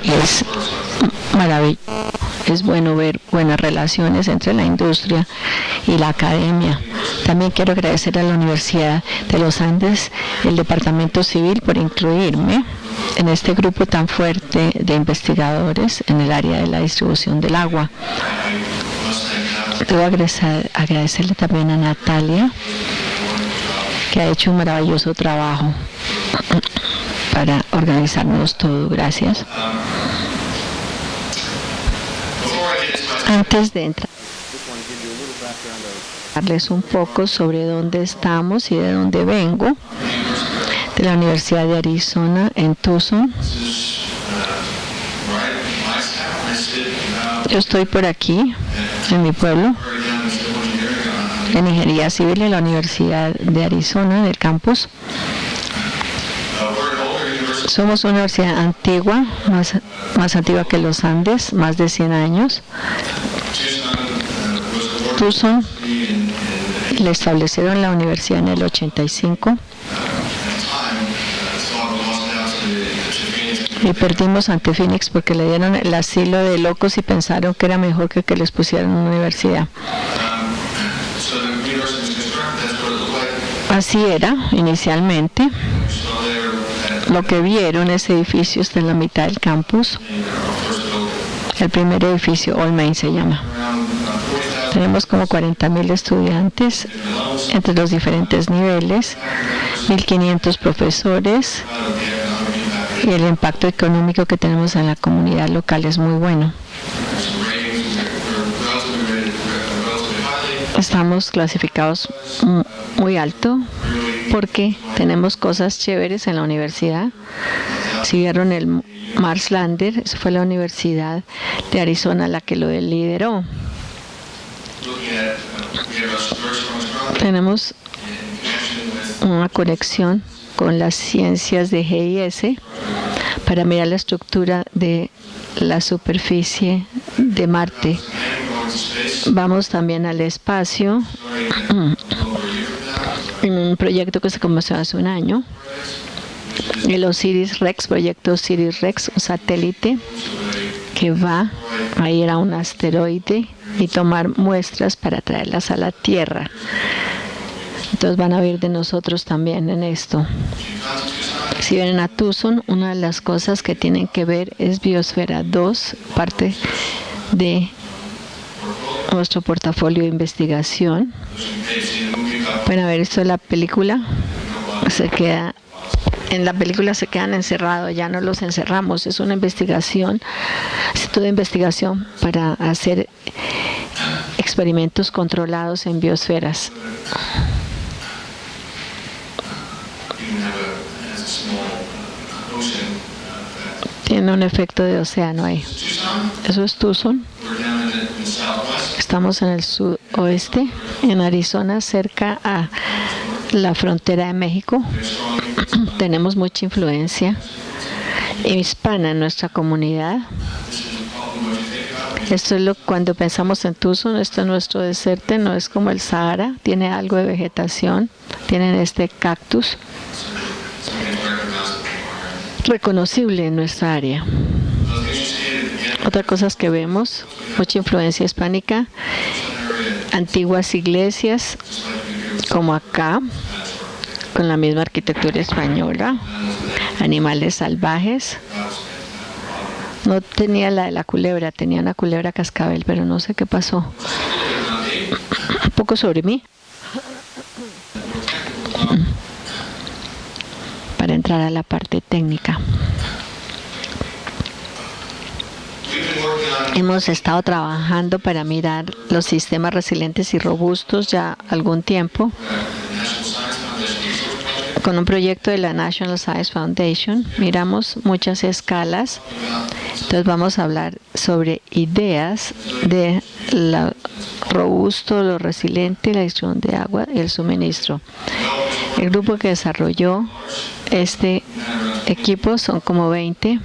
es maravilloso. Es bueno ver buenas relaciones entre la industria y la academia. También quiero agradecer a la Universidad de los Andes y el Departamento Civil por incluirme en este grupo tan fuerte de investigadores en el área de la distribución del agua. Debo agradecerle también a Natalia, que ha hecho un maravilloso trabajo para organizarnos todo. Gracias. Antes de entrar, darles un poco sobre dónde estamos y de dónde vengo, de la Universidad de Arizona en Tucson. Yo estoy por aquí, en mi pueblo, en Ingeniería Civil en la Universidad de Arizona, en el campus. Somos una universidad antigua, más antigua que los Andes, más de 100 años. Tucson le establecieron la universidad en el 85 y perdimos ante Phoenix porque le dieron el asilo de locos y pensaron que era mejor que les pusieran una universidad. Así era inicialmente. Lo que vieron, ese edificio está en la mitad del campus. El primer edificio, All Main se llama. Tenemos como 40,000 estudiantes entre los diferentes niveles, 1,500 profesores, y el impacto económico que tenemos en la comunidad local es muy bueno. Estamos clasificados muy alto porque tenemos cosas chéveres en la universidad. Si vieron el Mars Lander, esa fue la Universidad de Arizona la que lo lideró. Tenemos una conexión con las ciencias de GIS para mirar la estructura de la superficie de Marte. Vamos también al espacio en un proyecto que se comenzó hace un año, el OSIRIS-REx, proyecto OSIRIS-REx, un satélite que va a ir a un asteroide y tomar muestras para traerlas a la Tierra. Entonces van a ver de nosotros también en esto. Si vienen a Tucson, una de las cosas que tienen que ver es Biosfera 2, parte de nuestro portafolio de investigación. Pueden ver esto de la película. En la película se quedan encerrados, ya no los encerramos. Es una investigación, instituto de investigación para hacer experimentos controlados en biosferas. Tiene un efecto de océano ahí. Eso es Tucson. Estamos en el sudoeste, en Arizona, cerca a la frontera de México. Tenemos mucha influencia hispana en nuestra comunidad. Esto es cuando pensamos en Tucson, esto es nuestro desierto, no es como el Sahara, tiene algo de vegetación, tienen este cactus reconocible en nuestra área. Otra cosa es que vemos, mucha influencia hispánica, antiguas iglesias, como acá, con la misma arquitectura española, animales salvajes. No tenía la de la culebra, tenía una culebra cascabel, pero no sé qué pasó. Un poco sobre mí. Para entrar a la parte técnica. Hemos estado trabajando para mirar los sistemas resilientes y robustos ya algún tiempo con un proyecto de la National Science Foundation. Miramos muchas escalas. Entonces vamos a hablar sobre ideas de lo robusto, lo resiliente, la distribución de agua y el suministro. El grupo que desarrolló este equipo son como 20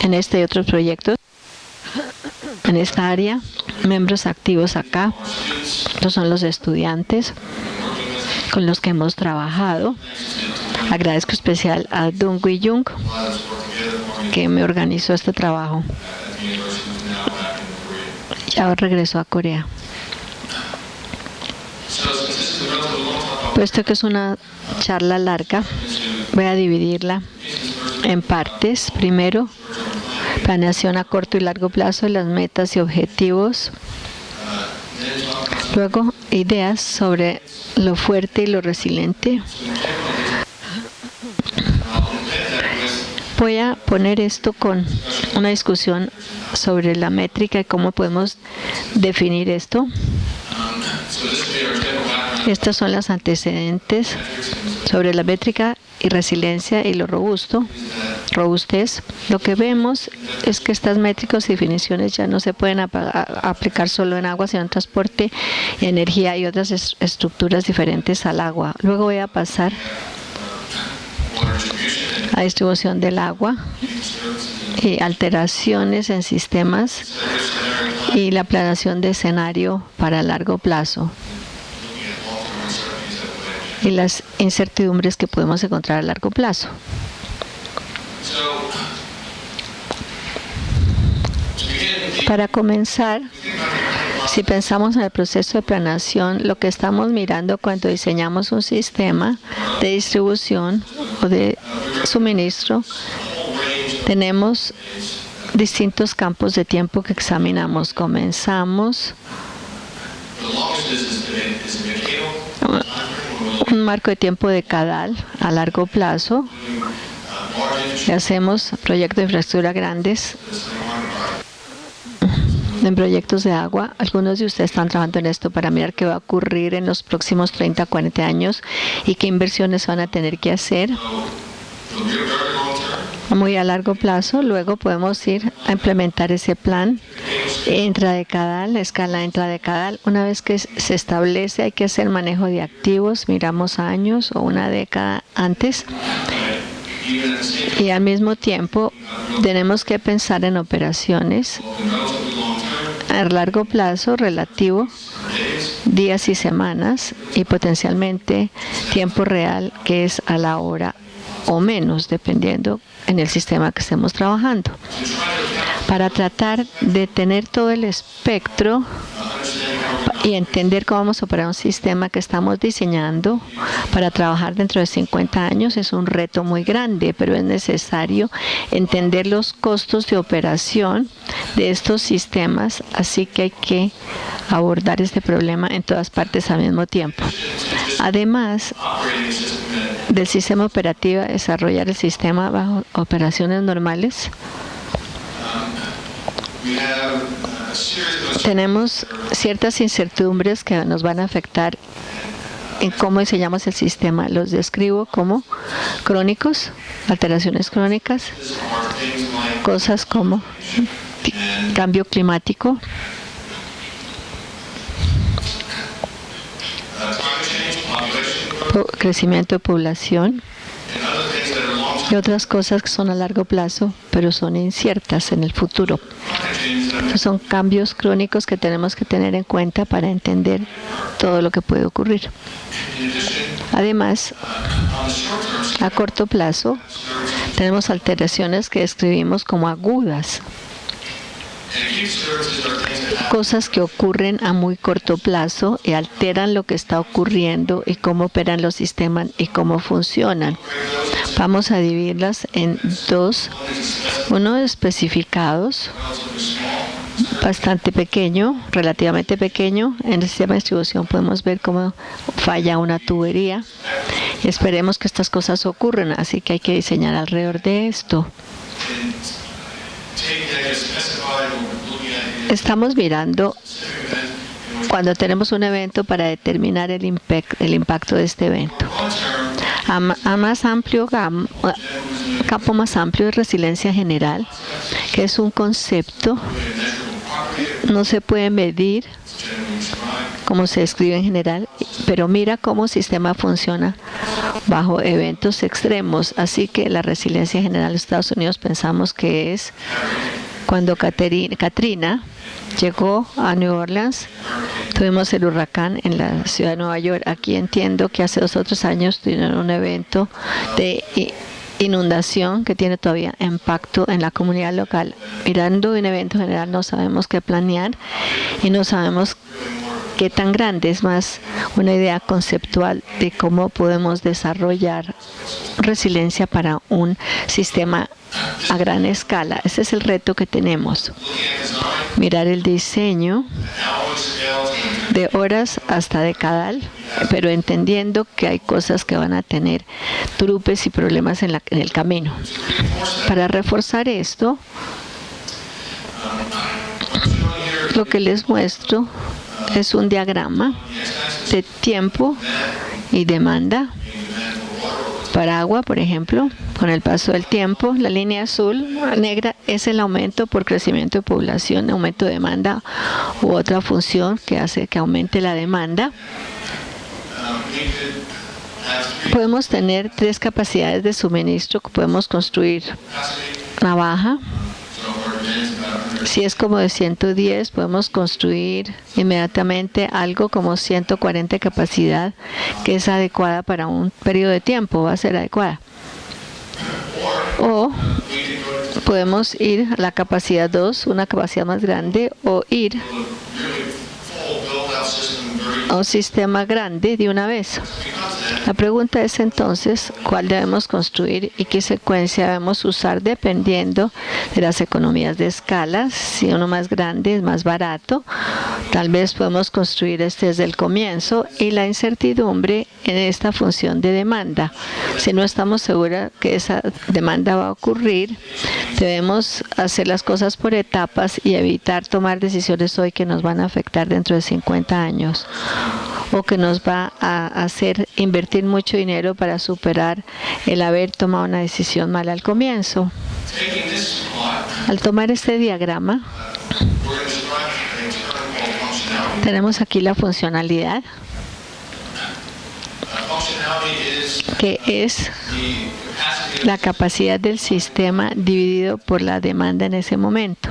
en este y otros proyectos en esta área. Miembros activos acá, estos son los estudiantes con los que hemos trabajado. Agradezco especial a Dong Wei Jung que me organizó este trabajo. Ya regresó a Corea. Puesto que es una charla larga, voy a dividirla en partes. Primero, planeación a corto y largo plazo, las metas y objetivos. Luego, ideas sobre lo fuerte y lo resiliente. Voy a poner esto con una discusión sobre la métrica y cómo podemos definir esto. Estas son las antecedentes sobre la métrica y resiliencia y lo robustez. Lo que vemos es que estas métricas y definiciones ya no se pueden aplicar solo en agua, sino en transporte, energía y otras estructuras diferentes al agua. Luego voy a pasar a distribución del agua y alteraciones en sistemas y la planeación de escenario para largo plazo y las incertidumbres que podemos encontrar a largo plazo. Para comenzar, si pensamos en el proceso de planeación, lo que estamos mirando cuando diseñamos un sistema de distribución o de suministro, tenemos distintos campos de tiempo que examinamos. Comenzamos un marco de tiempo decadal a largo plazo y hacemos proyectos de infraestructura grandes en proyectos de agua. Algunos de ustedes están trabajando en esto para mirar qué va a ocurrir en los próximos 30, 40 años y qué inversiones van a tener que hacer muy a largo plazo. Luego podemos ir a implementar ese plan intradecadal, la escala intradecadal. Una vez que se establece, hay que hacer manejo de activos, miramos años o una década antes. Y al mismo tiempo tenemos que pensar en operaciones a largo plazo relativo, días y semanas, y potencialmente tiempo real, que es a la hora o menos, dependiendo en el sistema que estemos trabajando. Para tratar de tener todo el espectro y entender cómo vamos a operar un sistema que estamos diseñando para trabajar dentro de 50 años es un reto muy grande, pero es necesario entender los costos de operación de estos sistemas, así que hay que abordar este problema en todas partes al mismo tiempo. Además del sistema operativo, desarrollar el sistema bajo operaciones normales. Tenemos ciertas incertidumbres que nos van a afectar en cómo diseñamos el sistema. Los describo como crónicos, alteraciones crónicas, cosas como cambio climático, crecimiento de población y otras cosas que son a largo plazo, pero son inciertas en el futuro. Son cambios crónicos que tenemos que tener en cuenta para entender todo lo que puede ocurrir. Además, a corto plazo, tenemos alteraciones que describimos como agudas. Cosas que ocurren a muy corto plazo y alteran lo que está ocurriendo y cómo operan los sistemas y cómo funcionan. Vamos a dividirlas en dos. Uno especificados, bastante pequeño, relativamente pequeño. En el sistema de distribución podemos ver cómo falla una tubería. Esperemos que estas cosas ocurran, así que hay que diseñar alrededor de esto. Estamos mirando cuando tenemos un evento para determinar el impacto de este evento. A más amplio campo más amplio de resiliencia general, que es un concepto, no se puede medir como se describe en general, pero mira cómo el sistema funciona bajo eventos extremos. Así que la resiliencia general de Estados Unidos pensamos que es cuando Katrina llegó a New Orleans, tuvimos el huracán en la ciudad de Nueva York. Aquí entiendo que hace 2 o 3 años tuvieron un evento de inundación que tiene todavía impacto en la comunidad local. Mirando un evento general no sabemos qué planear y no sabemos qué tan grande. Es más una idea conceptual de cómo podemos desarrollar resiliencia para un sistema a gran escala. Ese es el reto que tenemos. Mirar el diseño de horas hasta decadal, pero entendiendo que hay cosas que van a tener trupes y problemas en el camino. Para reforzar esto, lo que les muestro es un diagrama de tiempo y demanda para agua, por ejemplo. Con el paso del tiempo, la línea azul, negra, es el aumento por crecimiento de población, aumento de demanda u otra función que hace que aumente la demanda. Podemos tener 3 capacidades de suministro que podemos construir. Una baja. Si es como de 110, podemos construir inmediatamente algo como 140 capacidad, que es adecuada para un periodo de tiempo, va a ser adecuada. O podemos ir a la capacidad 2, una capacidad más grande, o ir a un sistema grande de una vez. La pregunta es entonces cuál debemos construir y qué secuencia debemos usar dependiendo de las economías de escala. Si uno más grande es más barato, tal vez podemos construir este desde el comienzo, y la incertidumbre en esta función de demanda. Si no estamos seguros que esa demanda va a ocurrir, debemos hacer las cosas por etapas y evitar tomar decisiones hoy que nos van a afectar dentro de 50 años. O que nos va a hacer invertir mucho dinero para superar el haber tomado una decisión mala al comienzo. Al tomar este diagrama, tenemos aquí la funcionalidad, que es la capacidad del sistema dividido por la demanda en ese momento.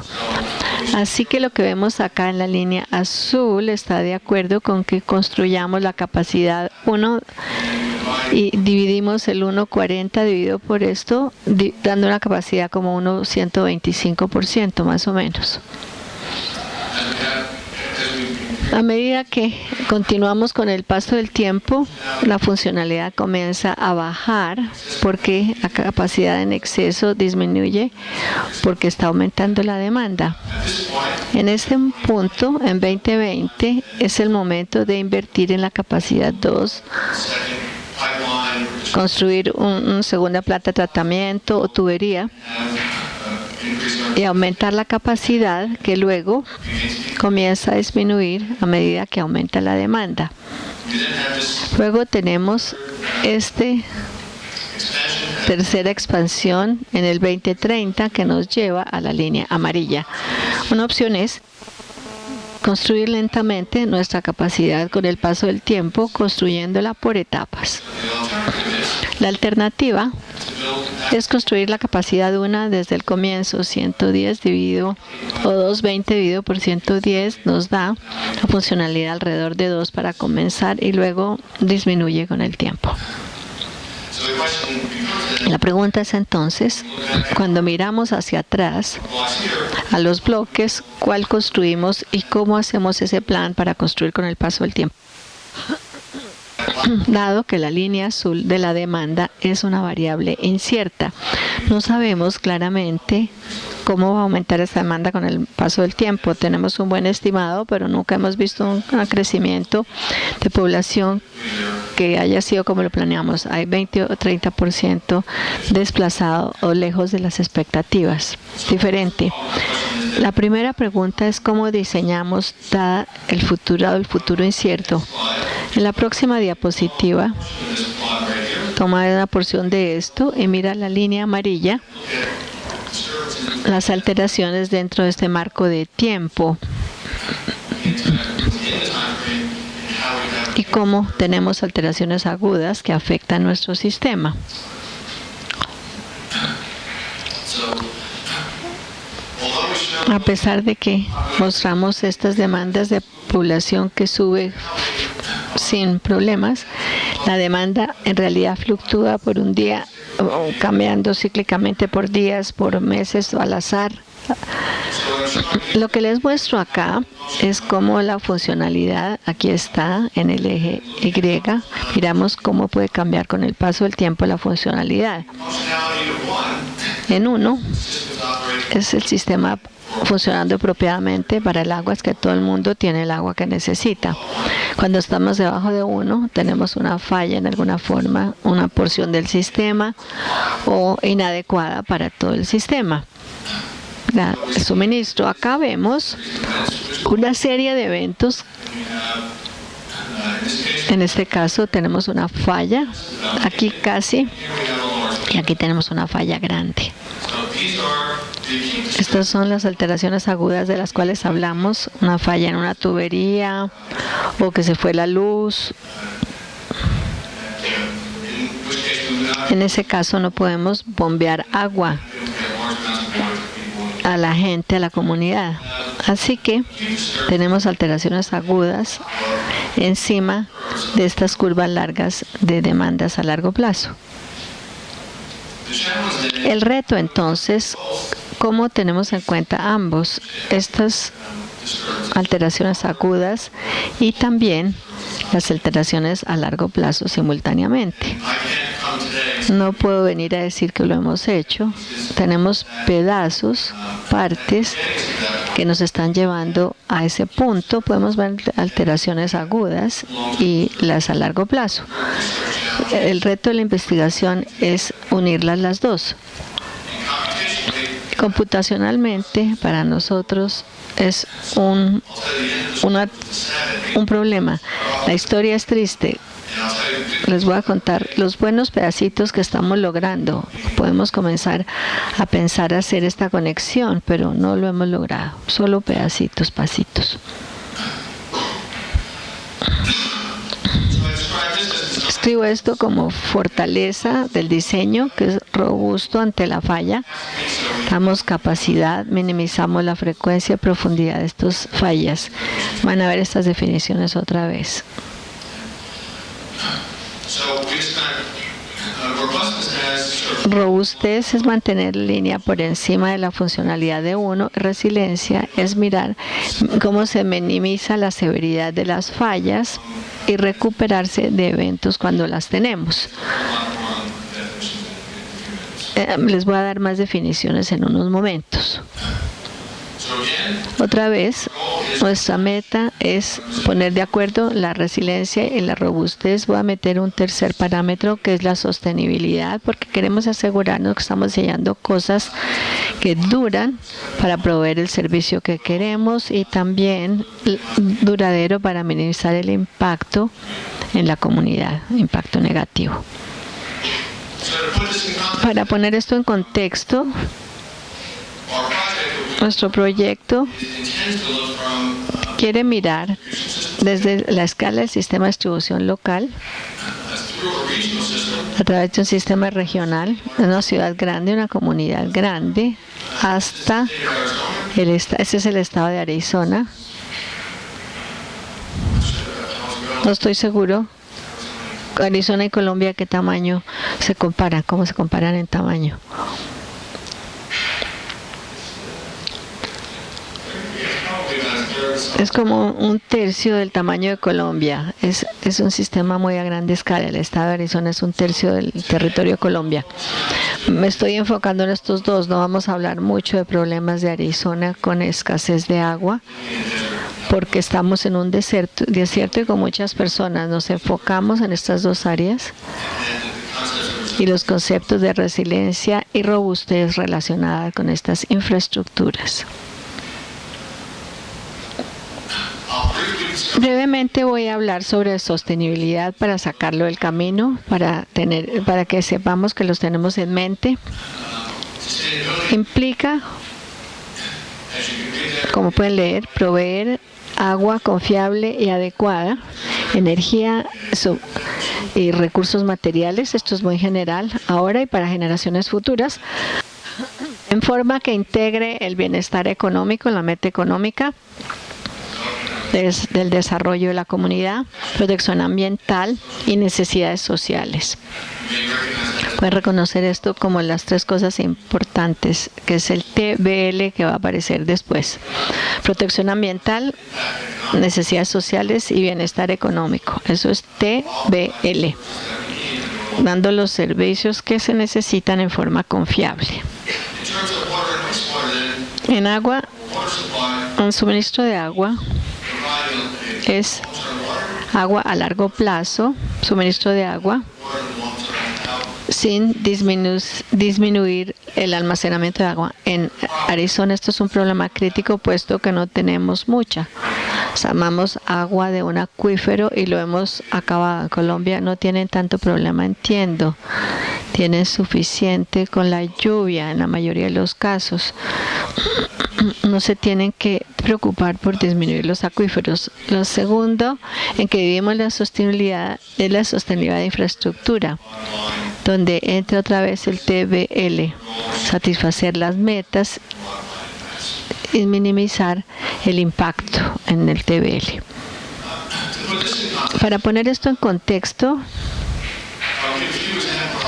Así que lo que vemos acá en la línea azul está de acuerdo con que construyamos la capacidad 1 y dividimos el 1.40 dividido por esto, dando una capacidad como 125% más o menos. A medida que continuamos con el paso del tiempo, la funcionalidad comienza a bajar porque la capacidad en exceso disminuye porque está aumentando la demanda. En este punto, en 2020, es el momento de invertir en la capacidad 2, construir una segunda planta de tratamiento o tubería y aumentar la capacidad, que luego comienza a disminuir a medida que aumenta la demanda. Luego tenemos tercera expansión en el 2030 que nos lleva a la línea amarilla. Una opción es construir lentamente nuestra capacidad con el paso del tiempo, construyéndola por etapas. La alternativa es construir la capacidad 1 desde el comienzo. 110 dividido o 220 dividido por 110 nos da la funcionalidad alrededor de 2 para comenzar y luego disminuye con el tiempo. La pregunta es entonces, cuando miramos hacia atrás a los bloques, ¿cuál construimos y cómo hacemos ese plan para construir con el paso del tiempo? Dado que la línea azul de la demanda es una variable incierta, no sabemos claramente cómo va a aumentar esta demanda con el paso del tiempo. Tenemos un buen estimado, pero nunca hemos visto un crecimiento de población que haya sido como lo planeamos. Hay 20 o 30% desplazado o lejos de las expectativas. Diferente. La primera pregunta es cómo diseñamos dada el futuro incierto. En la próxima diapositiva, toma una porción de esto y mira la línea amarilla, las alteraciones dentro de este marco de tiempo y cómo tenemos alteraciones agudas que afectan nuestro sistema. A pesar de que mostramos estas demandas de población que sube sin problemas, La demanda en realidad fluctúa por un día, cambiando cíclicamente por días, por meses o al azar. Lo que les muestro acá es cómo la funcionalidad, aquí está en el eje Y, miramos cómo puede cambiar con el paso del tiempo la funcionalidad. En 1 es el sistema funcionando apropiadamente para el agua, es que todo el mundo tiene el agua que necesita. Cuando estamos debajo de 1, tenemos una falla en alguna forma, una porción del sistema o inadecuada para todo el sistema. El suministro. Acá vemos una serie de eventos. En este caso tenemos una falla, aquí casi, y aquí tenemos una falla grande. Estas son las alteraciones agudas de las cuales hablamos, una falla en una tubería o que se fue la luz. En ese caso no podemos bombear agua a la gente, a la comunidad. Así que tenemos alteraciones agudas encima de estas curvas largas de demandas a largo plazo. El reto entonces, ¿cómo tenemos en cuenta ambos, estas alteraciones agudas y también las alteraciones a largo plazo simultáneamente? No puedo venir a decir que lo hemos hecho. Tenemos pedazos, partes que nos están llevando a ese punto. Podemos ver alteraciones agudas y las a largo plazo. El reto de la investigación es unirlas las dos. Computacionalmente, para nosotros es un problema. La historia es triste. Les voy a contar los buenos pedacitos que estamos logrando. Podemos comenzar a pensar hacer esta conexión, pero no lo hemos logrado. Solo pedacitos, pasitos. Escribo esto como fortaleza del diseño, que es robusto ante la falla. Damos capacidad, minimizamos la frecuencia y profundidad de estas fallas. Van a ver estas definiciones otra vez. Robustez es mantener la línea por encima de la funcionalidad de 1. Resiliencia es mirar cómo se minimiza la severidad de las fallas y recuperarse de eventos cuando las tenemos. Les voy a dar más definiciones en unos momentos. Otra vez, nuestra meta es poner de acuerdo la resiliencia y la robustez. Voy a meter un tercer parámetro que es la sostenibilidad, porque queremos asegurarnos que estamos diseñando cosas que duran para proveer el servicio que queremos y también duradero para minimizar el impacto en la comunidad, impacto negativo. Para poner esto en contexto, nuestro proyecto quiere mirar desde la escala del sistema de distribución local a través de un sistema regional, una ciudad grande, una comunidad grande, hasta ese es el estado de Arizona. No estoy seguro. Arizona y Colombia, ¿qué tamaño se comparan? ¿Cómo se comparan en tamaño? Es como un tercio del tamaño de Colombia. Es un sistema muy a gran escala. El estado de Arizona es un tercio del territorio de Colombia. Me estoy enfocando en estos dos. No vamos a hablar mucho de problemas de Arizona con escasez de agua, porque estamos en un desierto y con muchas personas. Nos enfocamos en estas dos áreas y los conceptos de resiliencia y robustez relacionadas con estas infraestructuras. Brevemente voy a hablar sobre sostenibilidad para sacarlo del camino, para que sepamos que los tenemos en mente. Implica, como pueden leer, proveer agua confiable y adecuada, energía y recursos materiales, esto es muy general, ahora y para generaciones futuras, en forma que integre el bienestar económico, la meta económica, del desarrollo de la comunidad, protección ambiental y necesidades sociales. Pueden reconocer esto como las tres cosas importantes, que es el TBL que va a aparecer después. Protección ambiental, necesidades sociales y bienestar económico. Eso es TBL. Dando los servicios que se necesitan en forma confiable. En agua, un suministro de agua es agua a largo plazo, suministro de agua, sin disminuir el almacenamiento de agua. En Arizona esto es un problema crítico puesto que no tenemos mucha. Amamos agua de un acuífero y lo hemos acabado. En Colombia no tienen tanto problema, entiendo. Tienen suficiente con la lluvia en la mayoría de los casos. No se tienen que preocupar por disminuir los acuíferos. Lo segundo en que vivimos la sostenibilidad es la sostenibilidad de infraestructura, donde entra otra vez el TBL, satisfacer las metas y minimizar el impacto en el TBL. Para poner esto en contexto,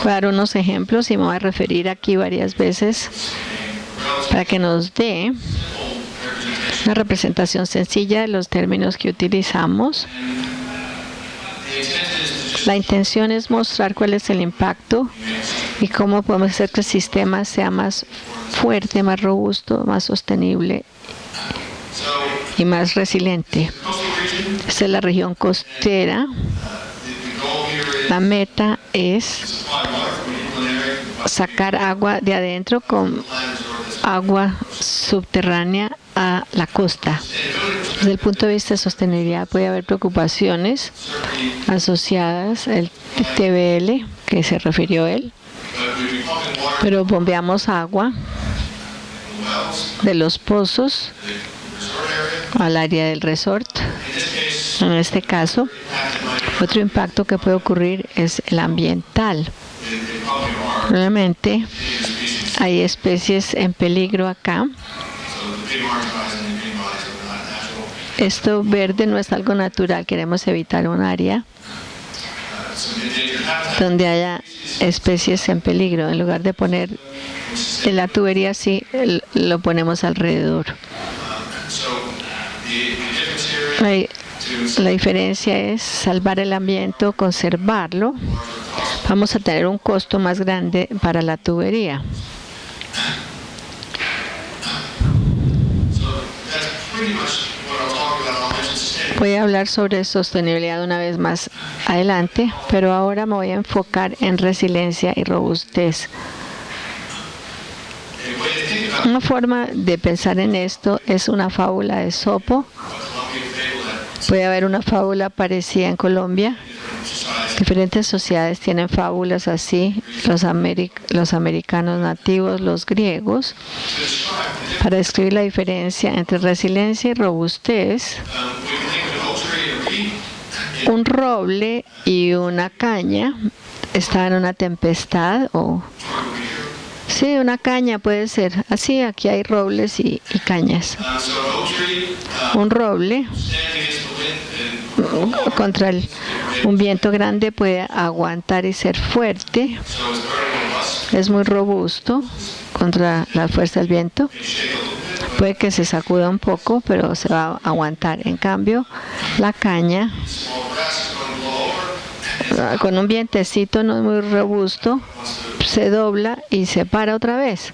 voy a dar unos ejemplos y me voy a referir aquí varias veces para que nos dé una representación sencilla de los términos que utilizamos. La intención es mostrar cuál es el impacto y cómo podemos hacer que el sistema sea más fuerte, más robusto, más sostenible y más resiliente. Esta es la región costera. La meta es sacar agua de adentro con agua subterránea a la costa. Desde el punto de vista de sostenibilidad puede haber preocupaciones asociadas al TBL que se refirió él, pero bombeamos agua de los pozos al área del resort. En este caso, otro impacto que puede ocurrir es el ambiental. Realmente hay especies en peligro acá. Esto verde no es algo natural, queremos evitar un área donde haya especies en peligro. En lugar de poner en la tubería, sí lo ponemos alrededor. La diferencia es salvar el ambiente o conservarlo. Vamos a tener un costo más grande para la tubería. Voy a hablar sobre sostenibilidad una vez más adelante, pero ahora me voy a enfocar en resiliencia y robustez. Una forma de pensar en esto es una fábula de Esopo. Puede haber una fábula parecida en Colombia. Diferentes sociedades tienen fábulas así, los americanos nativos, los griegos. Para describir la diferencia entre resiliencia y robustez, un roble y una caña están en una tempestad o... Sí, una caña puede ser. Así, aquí hay robles y cañas. Un roble contra un viento grande puede aguantar y ser fuerte. Es muy robusto contra la fuerza del viento. Puede que se sacuda un poco, pero se va a aguantar. En cambio, la caña, con un vientecito no es muy robusto, se dobla y se para otra vez.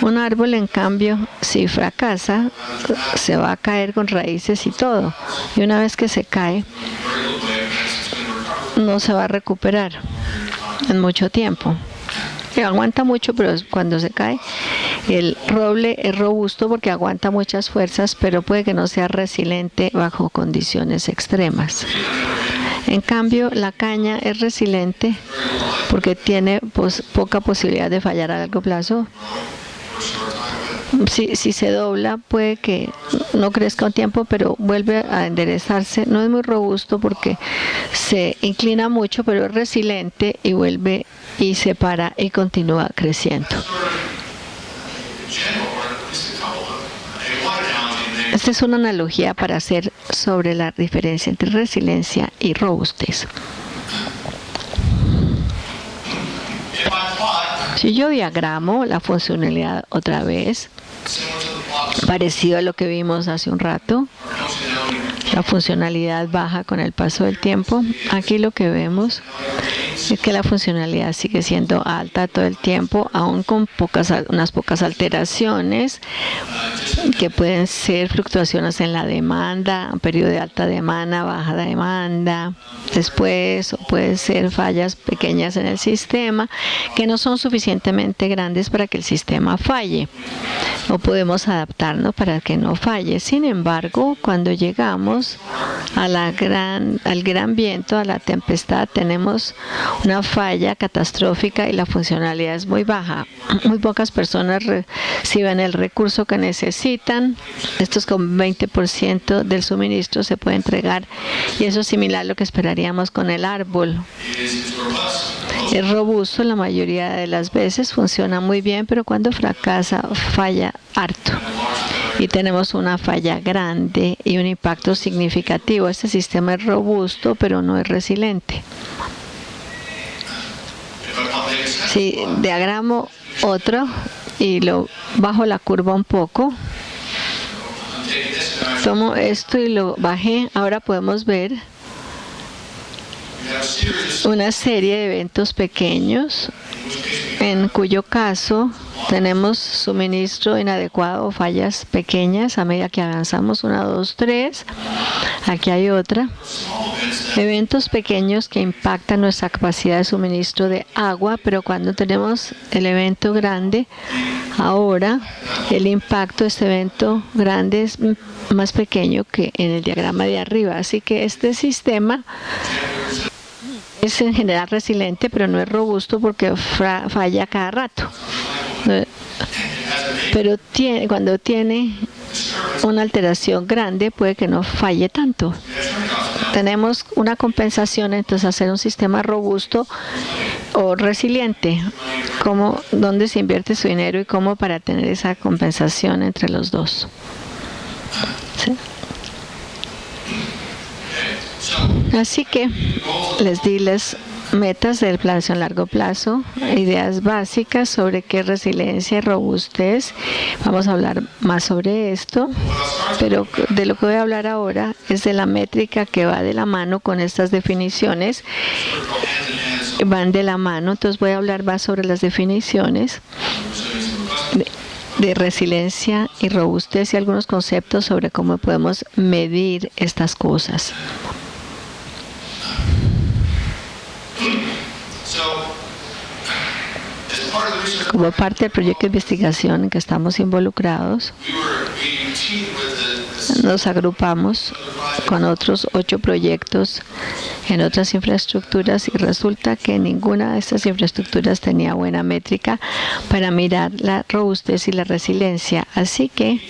Un árbol, en cambio, si fracasa, se va a caer con raíces y todo. Y una vez que se cae, no se va a recuperar en mucho tiempo. Aguanta mucho, pero cuando se cae, el roble es robusto porque aguanta muchas fuerzas, pero puede que no sea resiliente bajo condiciones extremas. En cambio, la caña es resiliente porque tiene poca posibilidad de fallar a largo plazo. Si se dobla, puede que no crezca un tiempo, pero vuelve a enderezarse. No es muy robusto porque se inclina mucho, pero es resiliente y vuelve y se para y continúa creciendo. Esta es una analogía para hacer sobre la diferencia entre resiliencia y robustez. Si yo diagramo la funcionalidad otra vez, parecido a lo que vimos hace un rato, la funcionalidad baja con el paso del tiempo. Aquí lo que vemos es que la funcionalidad sigue siendo alta todo el tiempo, aún con unas pocas alteraciones que pueden ser fluctuaciones en la demanda, un periodo de alta demanda, baja demanda, después, o pueden ser fallas pequeñas en el sistema que no son suficientemente grandes para que el sistema falle, o podemos adaptarnos para que no falle. Sin embargo, cuando llegamos al gran viento, a la tempestad, tenemos una falla catastrófica y la funcionalidad es muy baja. Muy pocas personas reciben el recurso que necesitan. Estos con 20% del suministro se puede entregar, y eso es similar a lo que esperaríamos con el árbol. Es robusto la mayoría de las veces, funciona muy bien, pero cuando fracasa, falla harto. Y tenemos una falla grande y un impacto significativo. Este sistema es robusto, pero no es resiliente. Si diagramo otro y lo bajo la curva un poco, tomo esto y lo bajé, ahora podemos ver una serie de eventos pequeños en cuyo caso tenemos suministro inadecuado o fallas pequeñas a medida que avanzamos. 1, 2, 3. Aquí hay otra. Eventos pequeños que impactan nuestra capacidad de suministro de agua, pero cuando tenemos el evento grande, ahora el impacto de este evento grande es más pequeño que en el diagrama de arriba. Así que este sistema es en general resiliente, pero no es robusto porque falla cada rato. Pero cuando tiene una alteración grande, puede que no falle tanto. Tenemos una compensación, entonces hacer un sistema robusto o resiliente, dónde se invierte su dinero y cómo para tener esa compensación entre los dos. ¿Sí? Así que les di las metas del plan a largo plazo, ideas básicas sobre qué es resiliencia y robustez. Vamos a hablar más sobre esto, pero de lo que voy a hablar ahora es de la métrica que va de la mano con estas definiciones. Van de la mano, entonces voy a hablar más sobre las definiciones de resiliencia y robustez y algunos conceptos sobre cómo podemos medir estas cosas. Como parte del proyecto de investigación en que estamos involucrados, nos agrupamos con otros 8 proyectos en otras infraestructuras y resulta que ninguna de estas infraestructuras tenía buena métrica para mirar la robustez y la resiliencia. Así que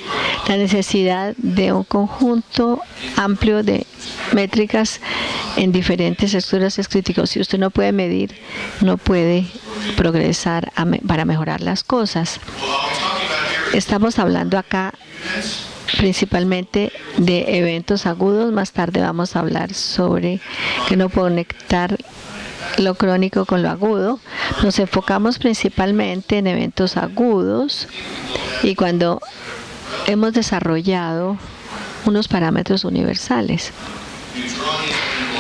la necesidad de un conjunto amplio de métricas en diferentes estructuras es crítico. Si usted no puede medir, no puede progresar para mejorar las cosas. Estamos hablando acá principalmente de eventos agudos. Más tarde vamos a hablar sobre que no conectar lo crónico con lo agudo. Nos enfocamos principalmente en eventos agudos y cuando hemos desarrollado unos parámetros universales.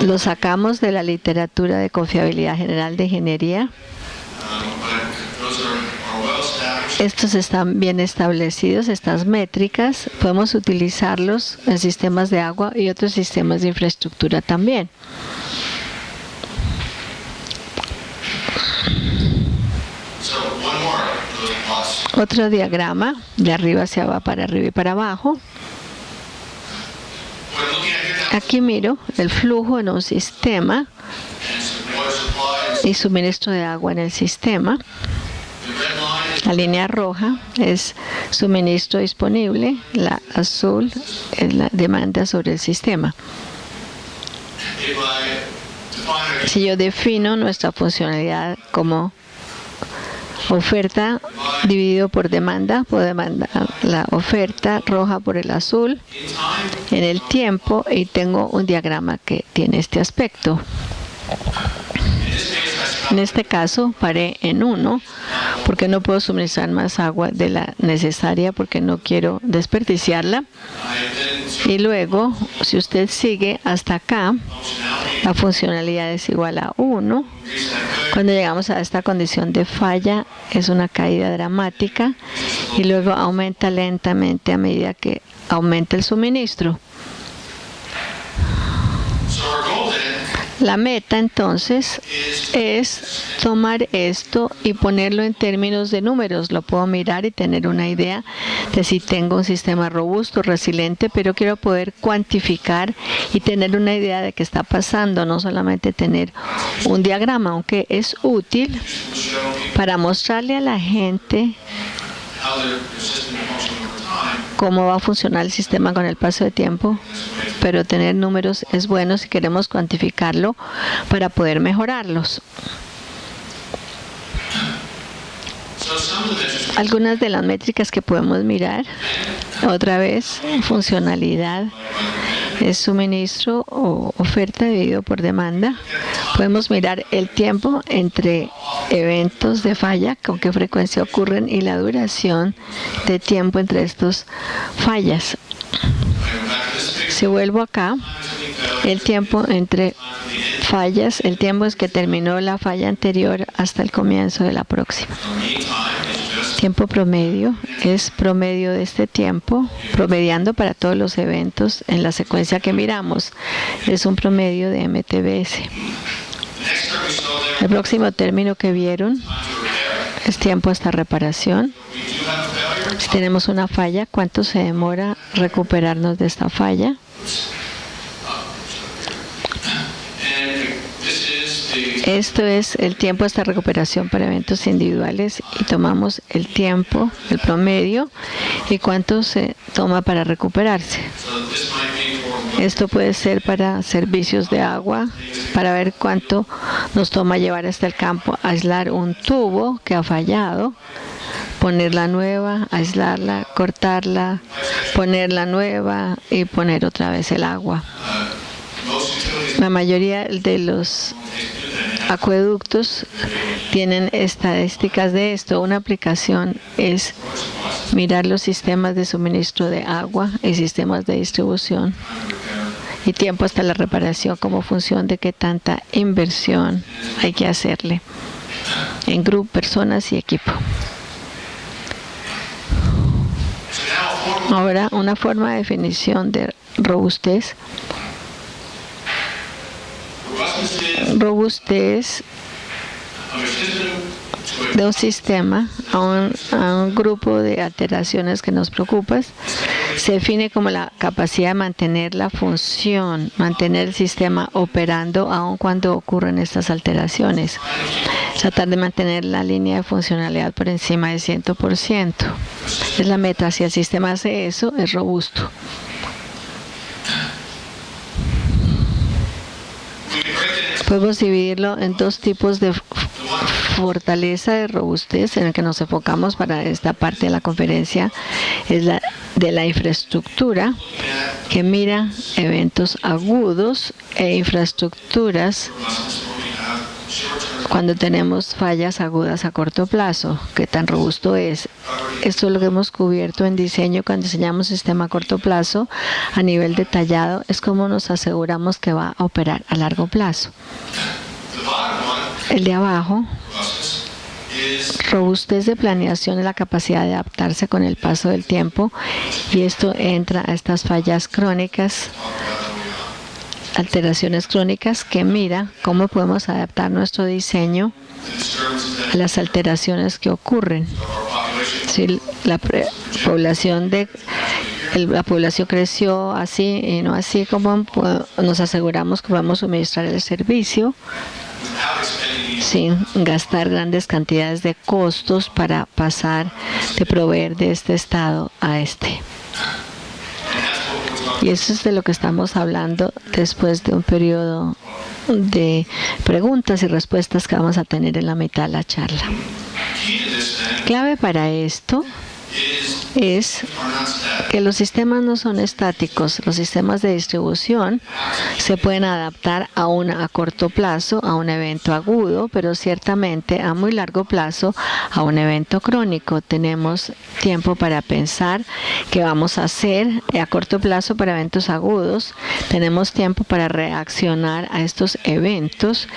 Los sacamos de la literatura de confiabilidad general de ingeniería. Estos están bien establecidos, estas métricas. Podemos utilizarlos en sistemas de agua y otros sistemas de infraestructura también. Otro diagrama, de arriba hacia abajo, para arriba y para abajo. Aquí miro el flujo en un sistema y suministro de agua en el sistema. La línea roja es suministro disponible, la azul es la demanda sobre el sistema. Si yo defino nuestra funcionalidad como oferta dividido por demanda. Puedo demandar la oferta roja por el azul en el tiempo y tengo un diagrama que tiene este aspecto. En este caso paré en 1 porque no puedo suministrar más agua de la necesaria porque no quiero desperdiciarla. Y luego, si usted sigue hasta acá, la funcionalidad es igual a 1. Cuando llegamos a esta condición de falla, es una caída dramática y luego aumenta lentamente a medida que aumenta el suministro. La meta entonces es tomar esto y ponerlo en términos de números. Lo puedo mirar y tener una idea de si tengo un sistema robusto, resiliente, pero quiero poder cuantificar y tener una idea de qué está pasando, no solamente tener un diagrama, aunque es útil para mostrarle a la gente cómo va a funcionar el sistema con el paso de tiempo, pero tener números es bueno si queremos cuantificarlo para poder mejorarlos. Algunas de las métricas que podemos mirar, otra vez, funcionalidad, es suministro o oferta dividido por demanda. Podemos mirar el tiempo entre eventos de falla, con qué frecuencia ocurren, y la duración de tiempo entre estas fallas. Si vuelvo acá, el tiempo entre fallas, el tiempo es que terminó la falla anterior hasta el comienzo de la próxima. Tiempo promedio es promedio de este tiempo, promediando para todos los eventos en la secuencia que miramos. Es un promedio de MTBS. El próximo término que vieron es tiempo hasta reparación. Si tenemos una falla, ¿cuánto se demora recuperarnos de esta falla? Esto es el tiempo hasta recuperación para eventos individuales y tomamos el tiempo, el promedio, y cuánto se toma para recuperarse. Esto puede ser para servicios de agua, para ver cuánto nos toma llevar hasta el campo, aislar un tubo que ha fallado, poner la nueva, aislarla, cortarla, poner la nueva y poner otra vez el agua. La mayoría de los acueductos tienen estadísticas de esto. Una aplicación es mirar los sistemas de suministro de agua y sistemas de distribución y tiempo hasta la reparación como función de qué tanta inversión hay que hacerle en grupo, personas y equipo. Ahora, una forma de definición de robustez. Robustez de un sistema a un grupo de alteraciones que nos preocupan se define como la capacidad de mantener la función, mantener el sistema operando aun cuando ocurren estas alteraciones. Tratar de mantener la línea de funcionalidad por encima del 100%. Es la meta. Si el sistema hace eso, es robusto. Podemos dividirlo en dos tipos de fortaleza de robustez en el que nos enfocamos para esta parte de la conferencia. Es la de la infraestructura, que mira eventos agudos e infraestructuras cuando tenemos fallas agudas a corto plazo. ¿Qué tan robusto es? Esto es lo que hemos cubierto en diseño cuando diseñamos sistema a corto plazo a nivel detallado. Es como nos aseguramos que va a operar a largo plazo. El de abajo, robustez de planeación es la capacidad de adaptarse con el paso del tiempo, y esto entra a estas fallas crónicas, alteraciones crónicas, que mira cómo podemos adaptar nuestro diseño a las alteraciones que ocurren. Si la población creció así y no así, como nos aseguramos que podemos suministrar el servicio sin gastar grandes cantidades de costos para pasar de proveer de este estado a este. Y eso es de lo que estamos hablando después de un periodo de preguntas y respuestas que vamos a tener en la mitad de la charla. Clave para esto es que los sistemas no son estáticos. Los sistemas de distribución se pueden adaptar a corto plazo a un evento agudo, pero ciertamente a muy largo plazo a un evento crónico. Tenemos tiempo para pensar qué vamos a hacer a corto plazo para eventos agudos. Tenemos tiempo para reaccionar a estos eventos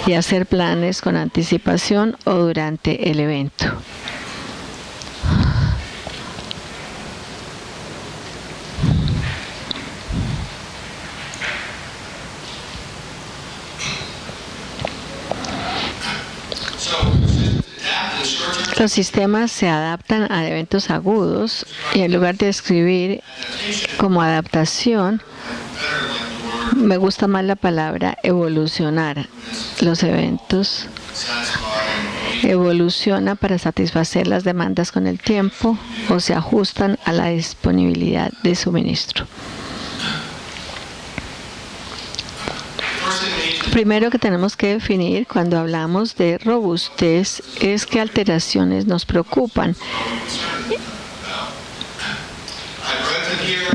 y hacer planes con anticipación o durante el evento. Los sistemas se adaptan a eventos agudos y en lugar de escribir como adaptación, me gusta más la palabra evolucionar. Los eventos evolucionan para satisfacer las demandas con el tiempo o se ajustan a la disponibilidad de suministro. Primero que tenemos que definir cuando hablamos de robustez es qué alteraciones nos preocupan.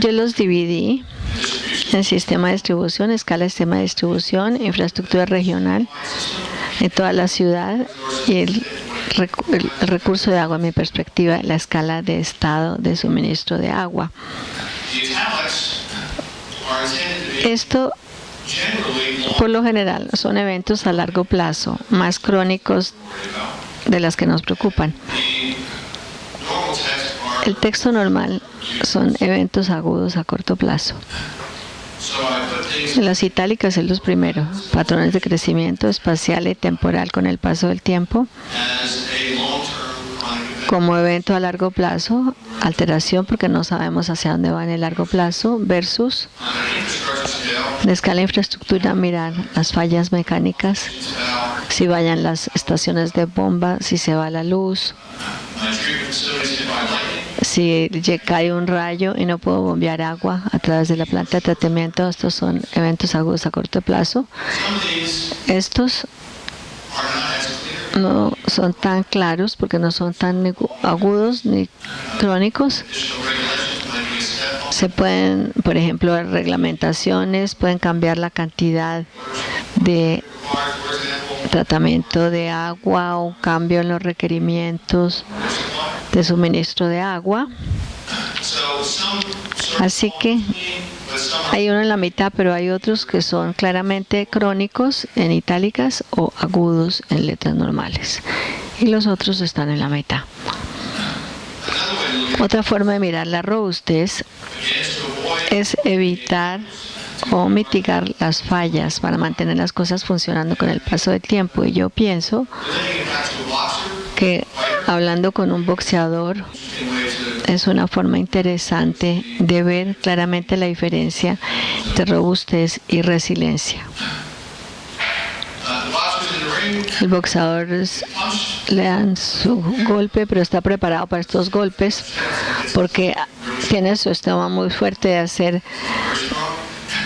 Yo los dividí en sistema de distribución, escala de sistema de distribución, infraestructura regional en toda la ciudad y el recurso de agua, en mi perspectiva, la escala de estado de suministro de agua. Esto por lo general son eventos a largo plazo, más crónicos de las que nos preocupan. El texto normal son eventos agudos a corto plazo. En las itálicas es los primeros, patrones de crecimiento espacial y temporal con el paso del tiempo. Como evento a largo plazo, alteración porque no sabemos hacia dónde va en el largo plazo, versus en escala de infraestructura, mirar las fallas mecánicas, si vayan las estaciones de bomba, si se va la luz, si cae un rayo y no puedo bombear agua a través de la planta de tratamiento. Estos son eventos agudos a corto plazo. Estos no son tan claros porque no son tan agudos ni crónicos. Se pueden, por ejemplo, reglamentaciones, pueden cambiar la cantidad de tratamiento de agua o cambio en los requerimientos de suministro de agua. Así que hay uno en la mitad, pero hay otros que son claramente crónicos en itálicas o agudos en letras normales. Y los otros están en la mitad. Otra forma de mirar la robustez es evitar o mitigar las fallas para mantener las cosas funcionando con el paso del tiempo. Y yo pienso que hablando con un boxeador es una forma interesante de ver claramente la diferencia entre robustez y resiliencia. El boxeador le dan su golpe, pero está preparado para estos golpes porque tiene su estómago muy fuerte de hacer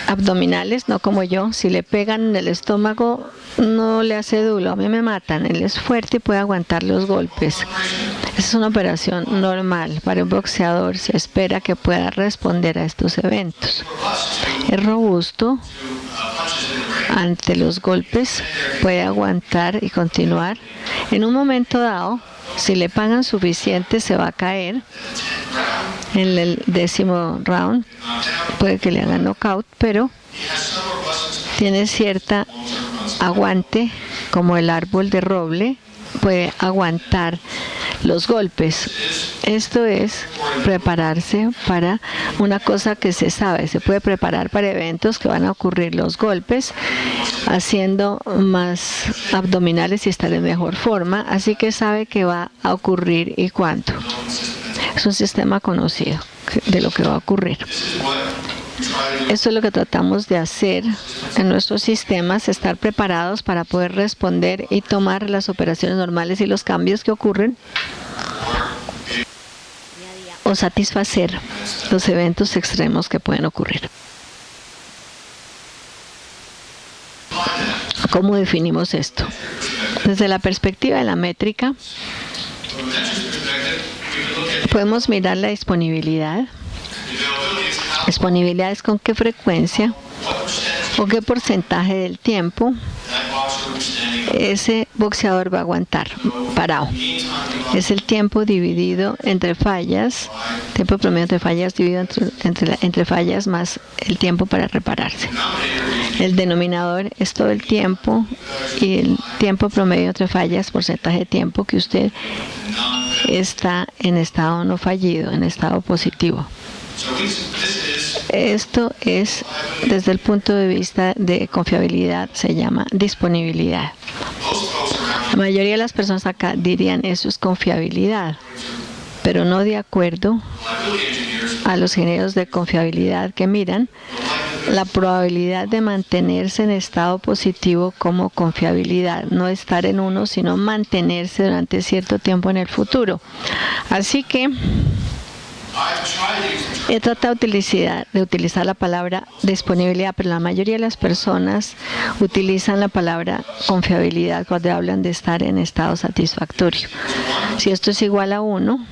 abdominales, no como yo. Si le pegan en el estómago, no le hace duro. A mí me matan. Él es fuerte y puede aguantar los golpes. Esa es una operación normal. Para un boxeador se espera que pueda responder a estos eventos. Es robusto ante los golpes, puede aguantar y continuar. En un momento dado, si le pagan suficiente, se va a caer. En el 10º round puede que le hagan knockout, pero tiene cierta aguante, como el árbol de roble, puede aguantar los golpes. Esto es prepararse para una cosa que se sabe. Se puede preparar para eventos que van a ocurrir los golpes, haciendo más abdominales y estar en mejor forma. Así que sabe que va a ocurrir y cuándo. Es un sistema conocido de lo que va a ocurrir. Esto es lo que tratamos de hacer en nuestros sistemas, estar preparados para poder responder y tomar las operaciones normales y los cambios que ocurren o satisfacer los eventos extremos que pueden ocurrir. ¿Cómo definimos esto? Desde la perspectiva de la métrica, Podemos mirar la disponibilidad. Disponibilidad es con qué frecuencia o qué porcentaje del tiempo ese boxeador va a aguantar parado. Es el tiempo dividido entre fallas, tiempo promedio entre fallas dividido entre fallas más el tiempo para repararse. El denominador es todo el tiempo y el tiempo promedio entre fallas, porcentaje de tiempo que usted está en estado no fallido, en estado positivo. Esto es, desde el punto de vista de confiabilidad, se llama disponibilidad. La mayoría de las personas acá dirían eso es confiabilidad, pero no de acuerdo a los ingenieros de confiabilidad que miran la probabilidad de mantenerse en estado positivo como confiabilidad, no estar en uno, sino mantenerse durante cierto tiempo en el futuro. Así que he tratado de utilizar la palabra disponibilidad, pero la mayoría de las personas utilizan la palabra confiabilidad cuando hablan de estar en estado satisfactorio. Si esto es igual a 1,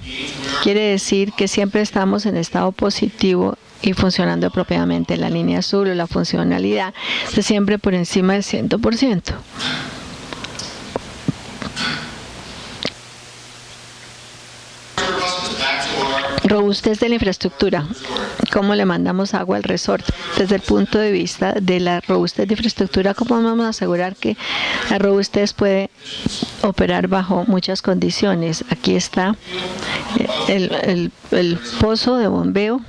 quiere decir que siempre estamos en estado positivo y funcionando apropiadamente. La línea azul o la funcionalidad es siempre por encima del 100%. Robustez de la infraestructura. ¿Cómo le mandamos agua al resort? Desde el punto de vista de la robustez de infraestructura, ¿cómo vamos a asegurar que la robustez puede operar bajo muchas condiciones? Aquí está el pozo de bombeo,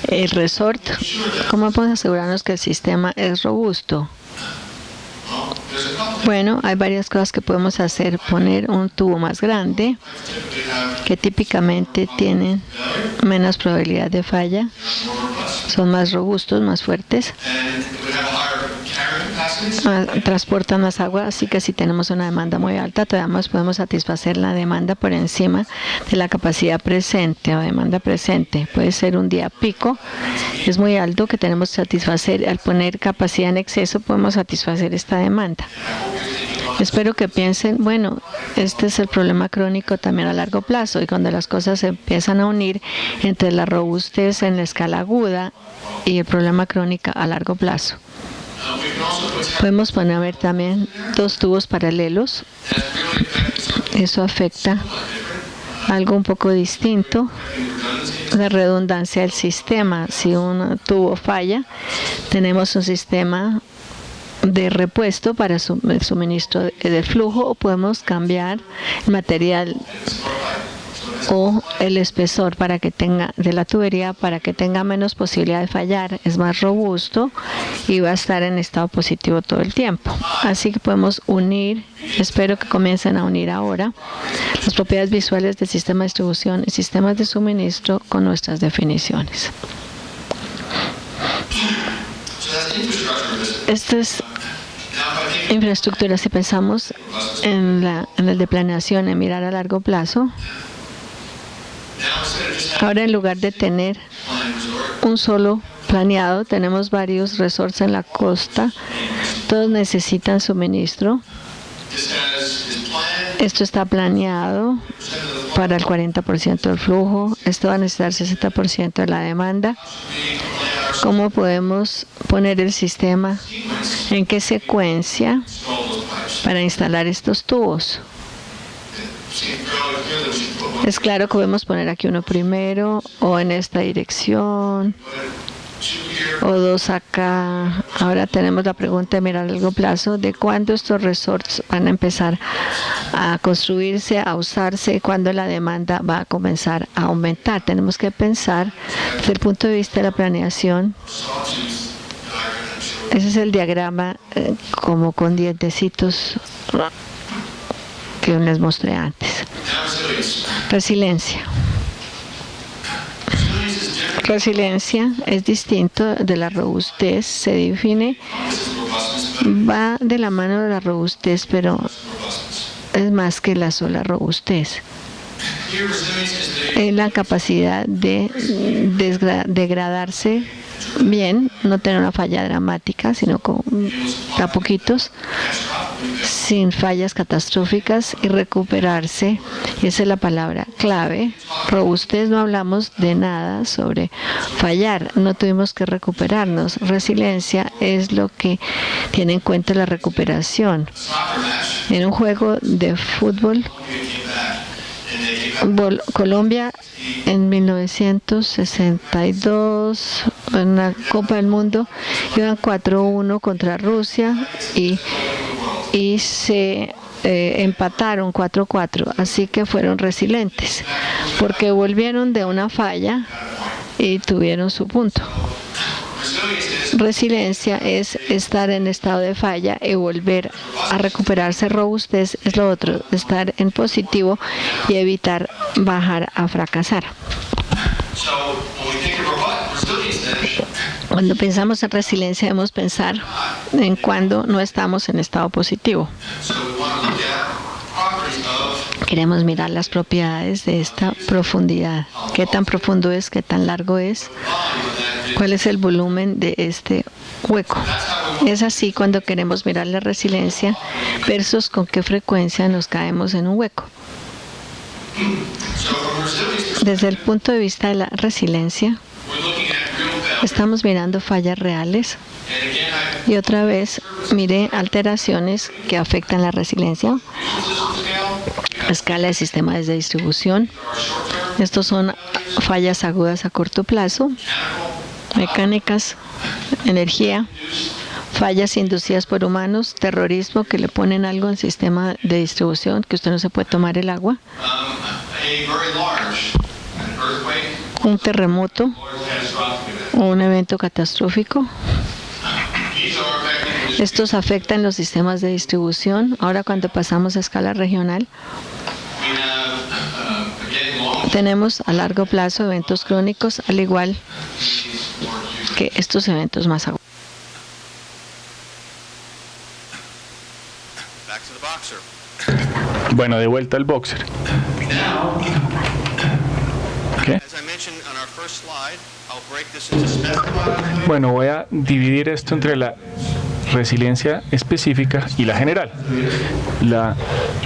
el resort. ¿Cómo podemos asegurarnos que el sistema es robusto? Bueno, hay varias cosas que podemos hacer. Poner un tubo más grande, que típicamente tienen menos probabilidad de falla, son más robustos, más fuertes, transportan más agua, así que si tenemos una demanda muy alta, todavía más podemos satisfacer la demanda por encima de la capacidad presente o demanda presente. Puede ser un día pico, es muy alto que tenemos que satisfacer. Al poner capacidad en exceso, podemos satisfacer esta demanda. Espero que piensen, bueno, este es el problema crónico también a largo plazo, y cuando las cosas se empiezan a unir entre la robustez en la escala aguda y el problema crónico a largo plazo. Podemos poner también 2 tubos paralelos. Eso afecta algo un poco distinto, la redundancia del sistema. Si un tubo falla, tenemos un sistema de repuesto para el suministro del flujo, o podemos cambiar el material o el espesor para que tenga de la tubería para que tenga menos posibilidad de fallar, es más robusto y va a estar en estado positivo todo el tiempo. Así que podemos unir, espero que comiencen a unir ahora, las propiedades visuales del sistema de distribución y sistemas de suministro con nuestras definiciones. Esto es infraestructura. Si pensamos en el de planeación, en mirar a largo plazo, ahora en lugar de tener un solo planeado, tenemos varios resorts en la costa, todos necesitan suministro. Esto está planeado para el 40% del flujo, esto va a necesitar 60% de la demanda. ¿Cómo podemos poner el sistema? ¿En qué secuencia para instalar estos tubos? Es claro que podemos poner aquí uno primero, o en esta dirección, o 2 acá. Ahora tenemos la pregunta de mirar a largo plazo de cuándo estos resorts van a empezar a construirse, a usarse, cuándo la demanda va a comenzar a aumentar. Tenemos que pensar desde el punto de vista de la planeación. Ese es el diagrama como con dientecitos que les mostré antes. Resiliencia. Resiliencia es distinto de la robustez, se define, va de la mano de la robustez, pero es más que la sola robustez. Es la capacidad de degradarse bien, no tener una falla dramática, sino a poquitos, sin fallas catastróficas y recuperarse. Y esa es la palabra clave. Robustez, no hablamos de nada sobre fallar, no tuvimos que recuperarnos. Resiliencia es lo que tiene en cuenta la recuperación. En un juego de fútbol, Colombia en 1962 en la Copa del Mundo iban 4-1 contra Rusia y se empataron 4-4, así que fueron resilientes porque volvieron de una falla y tuvieron su punto. Resiliencia es estar en estado de falla y volver a recuperarse. Robustez es lo otro, estar en positivo y evitar bajar a fracasar. Cuando pensamos en resiliencia debemos pensar en cuando no estamos en estado positivo. Queremos mirar las propiedades de esta profundidad. ¿Qué tan profundo es? ¿Qué tan largo es? ¿Cuál es el volumen de este hueco? Es así cuando queremos mirar la resiliencia versus con qué frecuencia nos caemos en un hueco. Desde el punto de vista de la resiliencia, estamos mirando fallas reales. Y otra vez, mire alteraciones que afectan la resiliencia. Escala de sistemas de distribución. Estos son fallas agudas a corto plazo. Mecánicas, energía, fallas inducidas por humanos, terrorismo, que le ponen algo en sistema de distribución, que usted no se puede tomar el agua. Un terremoto o un evento catastrófico. Estos afectan los sistemas de distribución. Ahora cuando pasamos a escala regional, tenemos a largo plazo eventos crónicos, al igual que estos eventos más agudos. Bueno, de vuelta al boxer. ¿Qué? Bueno, voy a dividir esto entre la resiliencia específica y la general. La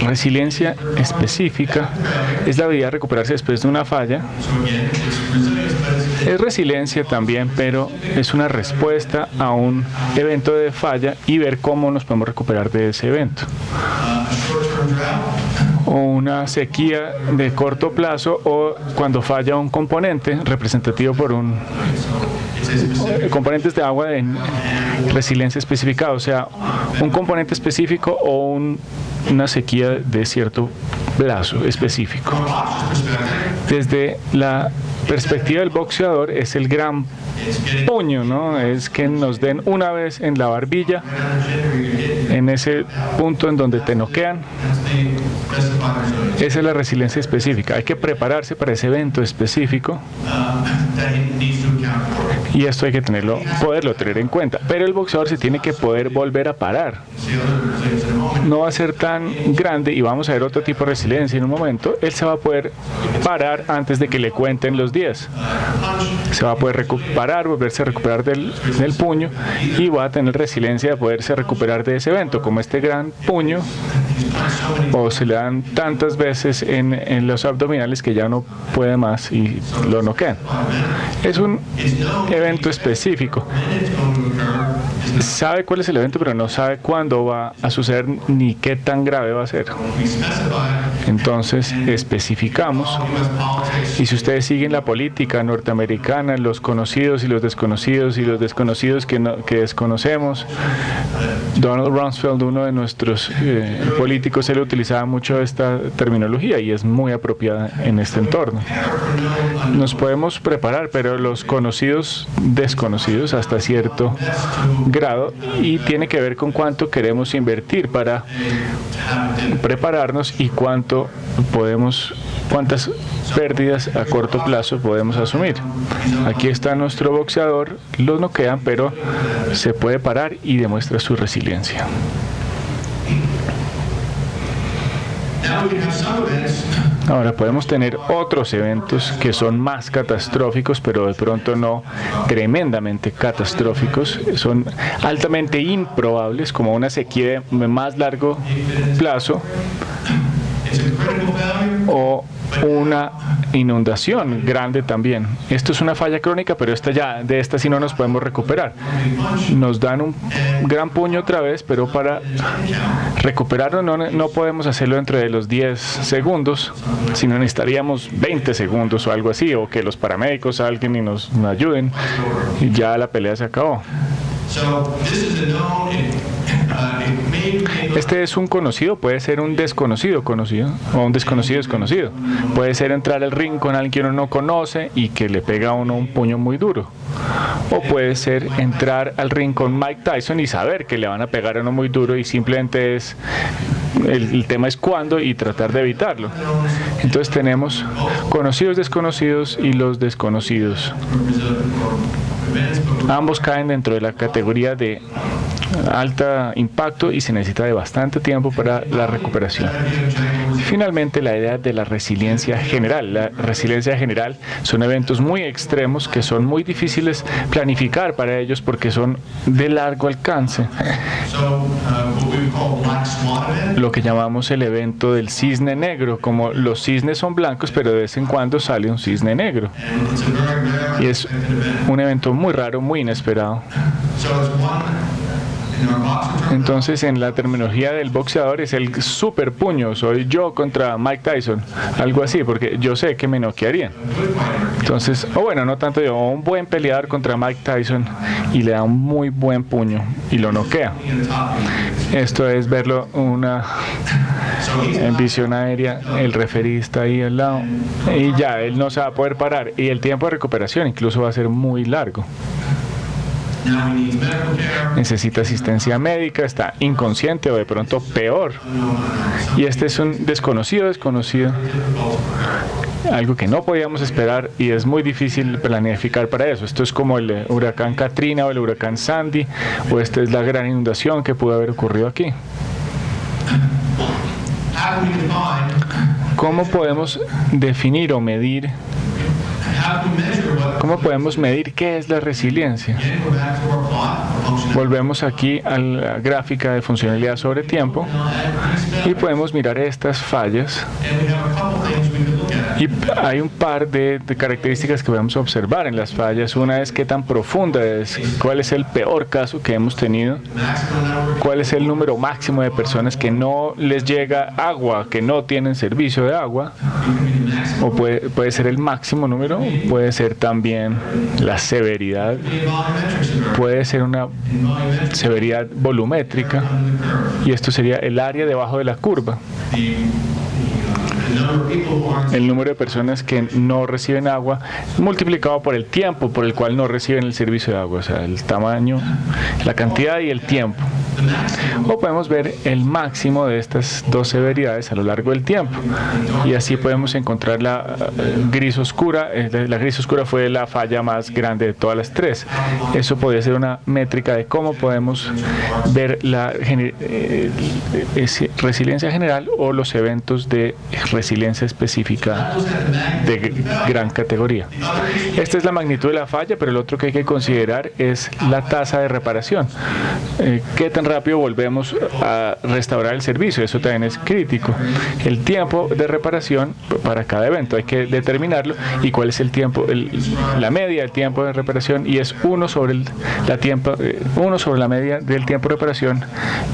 resiliencia específica es la habilidad de recuperarse después de una falla. Es resiliencia también, pero es una respuesta a un evento de falla y ver cómo nos podemos recuperar de ese evento. O una sequía de corto plazo, o cuando falla un componente representativo por un componentes de agua en resiliencia especificada, o sea, un componente específico o una sequía de cierto plazo específico. Desde la perspectiva del boxeador es el gran puño, ¿no? Es que nos den una vez en la barbilla, en ese punto en donde te noquean. Esa es la resiliencia específica. Hay que prepararse para ese evento específico y esto hay que poderlo tener en cuenta. Pero el boxeador se tiene que poder volver a parar. No va a ser tan grande y vamos a ver otro tipo de resiliencia en un momento. Él se va a poder parar antes de que le cuenten los días. Se va a poder recuperar, volverse a recuperar del puño y va a tener resiliencia de poderse recuperar de ese evento, como este gran puño, o se le dan tantas veces en los abdominales que ya no puede más y lo noquean. Es un evento específico. Sabe cuál es el evento, pero no sabe cuándo va a suceder ni qué tan grave va a ser. Entonces especificamos, y si ustedes siguen la política norteamericana, los conocidos y los desconocidos que desconocemos, Donald Rumsfeld, uno de nuestros políticos, él utilizaba mucho esta terminología y es muy apropiada en este entorno. Nos podemos preparar, pero los conocidos desconocidos hasta cierto grado, y tiene que ver con cuánto queremos invertir para prepararnos y cuántas pérdidas a corto plazo podemos asumir. Aquí está nuestro boxeador, los noquean, pero se puede parar y demuestra su resiliencia. Ahora podemos tener otros eventos que son más catastróficos, pero de pronto no tremendamente catastróficos, son altamente improbables, como una sequía de más largo plazo o una inundación grande también. Esto es una falla crónica, pero de esta sí no nos podemos recuperar. Nos dan un gran puño otra vez, pero para recuperarlo no podemos hacerlo dentro de los 10 segundos, sino necesitaríamos 20 segundos o algo así, o que los paramédicos salgan y nos ayuden, y ya la pelea se acabó. Este es un conocido, puede ser un desconocido conocido o un desconocido desconocido. Puede ser entrar al ring con alguien que uno no conoce y que le pega a uno un puño muy duro. O puede ser entrar al ring con Mike Tyson y saber que le van a pegar a uno muy duro y simplemente el tema es cuándo y tratar de evitarlo. Entonces tenemos conocidos, desconocidos y los desconocidos. Ambos caen dentro de la categoría de alto impacto y se necesita de bastante tiempo para la recuperación. Finalmente, la idea de la resiliencia general. La resiliencia general son eventos muy extremos que son muy difíciles planificar para ellos porque son de largo alcance. Lo que llamamos el evento del cisne negro, como los cisnes son blancos, pero de vez en cuando sale un cisne negro. Y es un evento muy raro, muy inesperado. Entonces, en la terminología del boxeador es el super puño, soy yo contra Mike Tyson, algo así, porque yo sé que me noquearían. Entonces, no tanto yo, un buen peleador contra Mike Tyson y le da un muy buen puño y lo noquea. Esto es verlo en visión aérea, el referí está ahí al lado y ya, él no se va a poder parar y el tiempo de recuperación incluso va a ser muy largo. Necesita asistencia médica, está inconsciente o de pronto peor. Y este es un desconocido, algo que no podíamos esperar y es muy difícil planificar para eso. Esto es como el huracán Katrina o el huracán Sandy, o esta es la gran inundación que pudo haber ocurrido aquí. ¿Cómo podemos definir o medir? ¿Cómo podemos medir qué es la resiliencia? Volvemos aquí a la gráfica de funcionalidad sobre tiempo y podemos mirar estas fallas. Y hay un par de características que podemos observar en las fallas. Una es qué tan profunda es, cuál es el peor caso que hemos tenido, cuál es el número máximo de personas que no les llega agua, que no tienen servicio de agua, o puede ser el máximo número, puede ser también la severidad, puede ser una severidad volumétrica, y esto sería el área debajo de la curva. El número de personas que no reciben agua multiplicado por el tiempo por el cual no reciben el servicio de agua, o sea, el tamaño, la cantidad y el tiempo. O podemos ver el máximo de estas dos severidades a lo largo del tiempo, y así podemos encontrar la gris oscura. La gris oscura fue la falla más grande de todas las tres. Eso podría ser una métrica de cómo podemos ver la resiliencia general o los eventos de resiliencia específica de gran categoría. Esta es la magnitud de la falla, pero el otro que hay que considerar es la tasa de reparación. ¿Qué tan rápido volvemos a restaurar el servicio? Eso también es crítico. El tiempo de reparación para cada evento hay que determinarlo, y cuál es el tiempo, la media del tiempo de reparación, y es 1 sobre la media del tiempo de reparación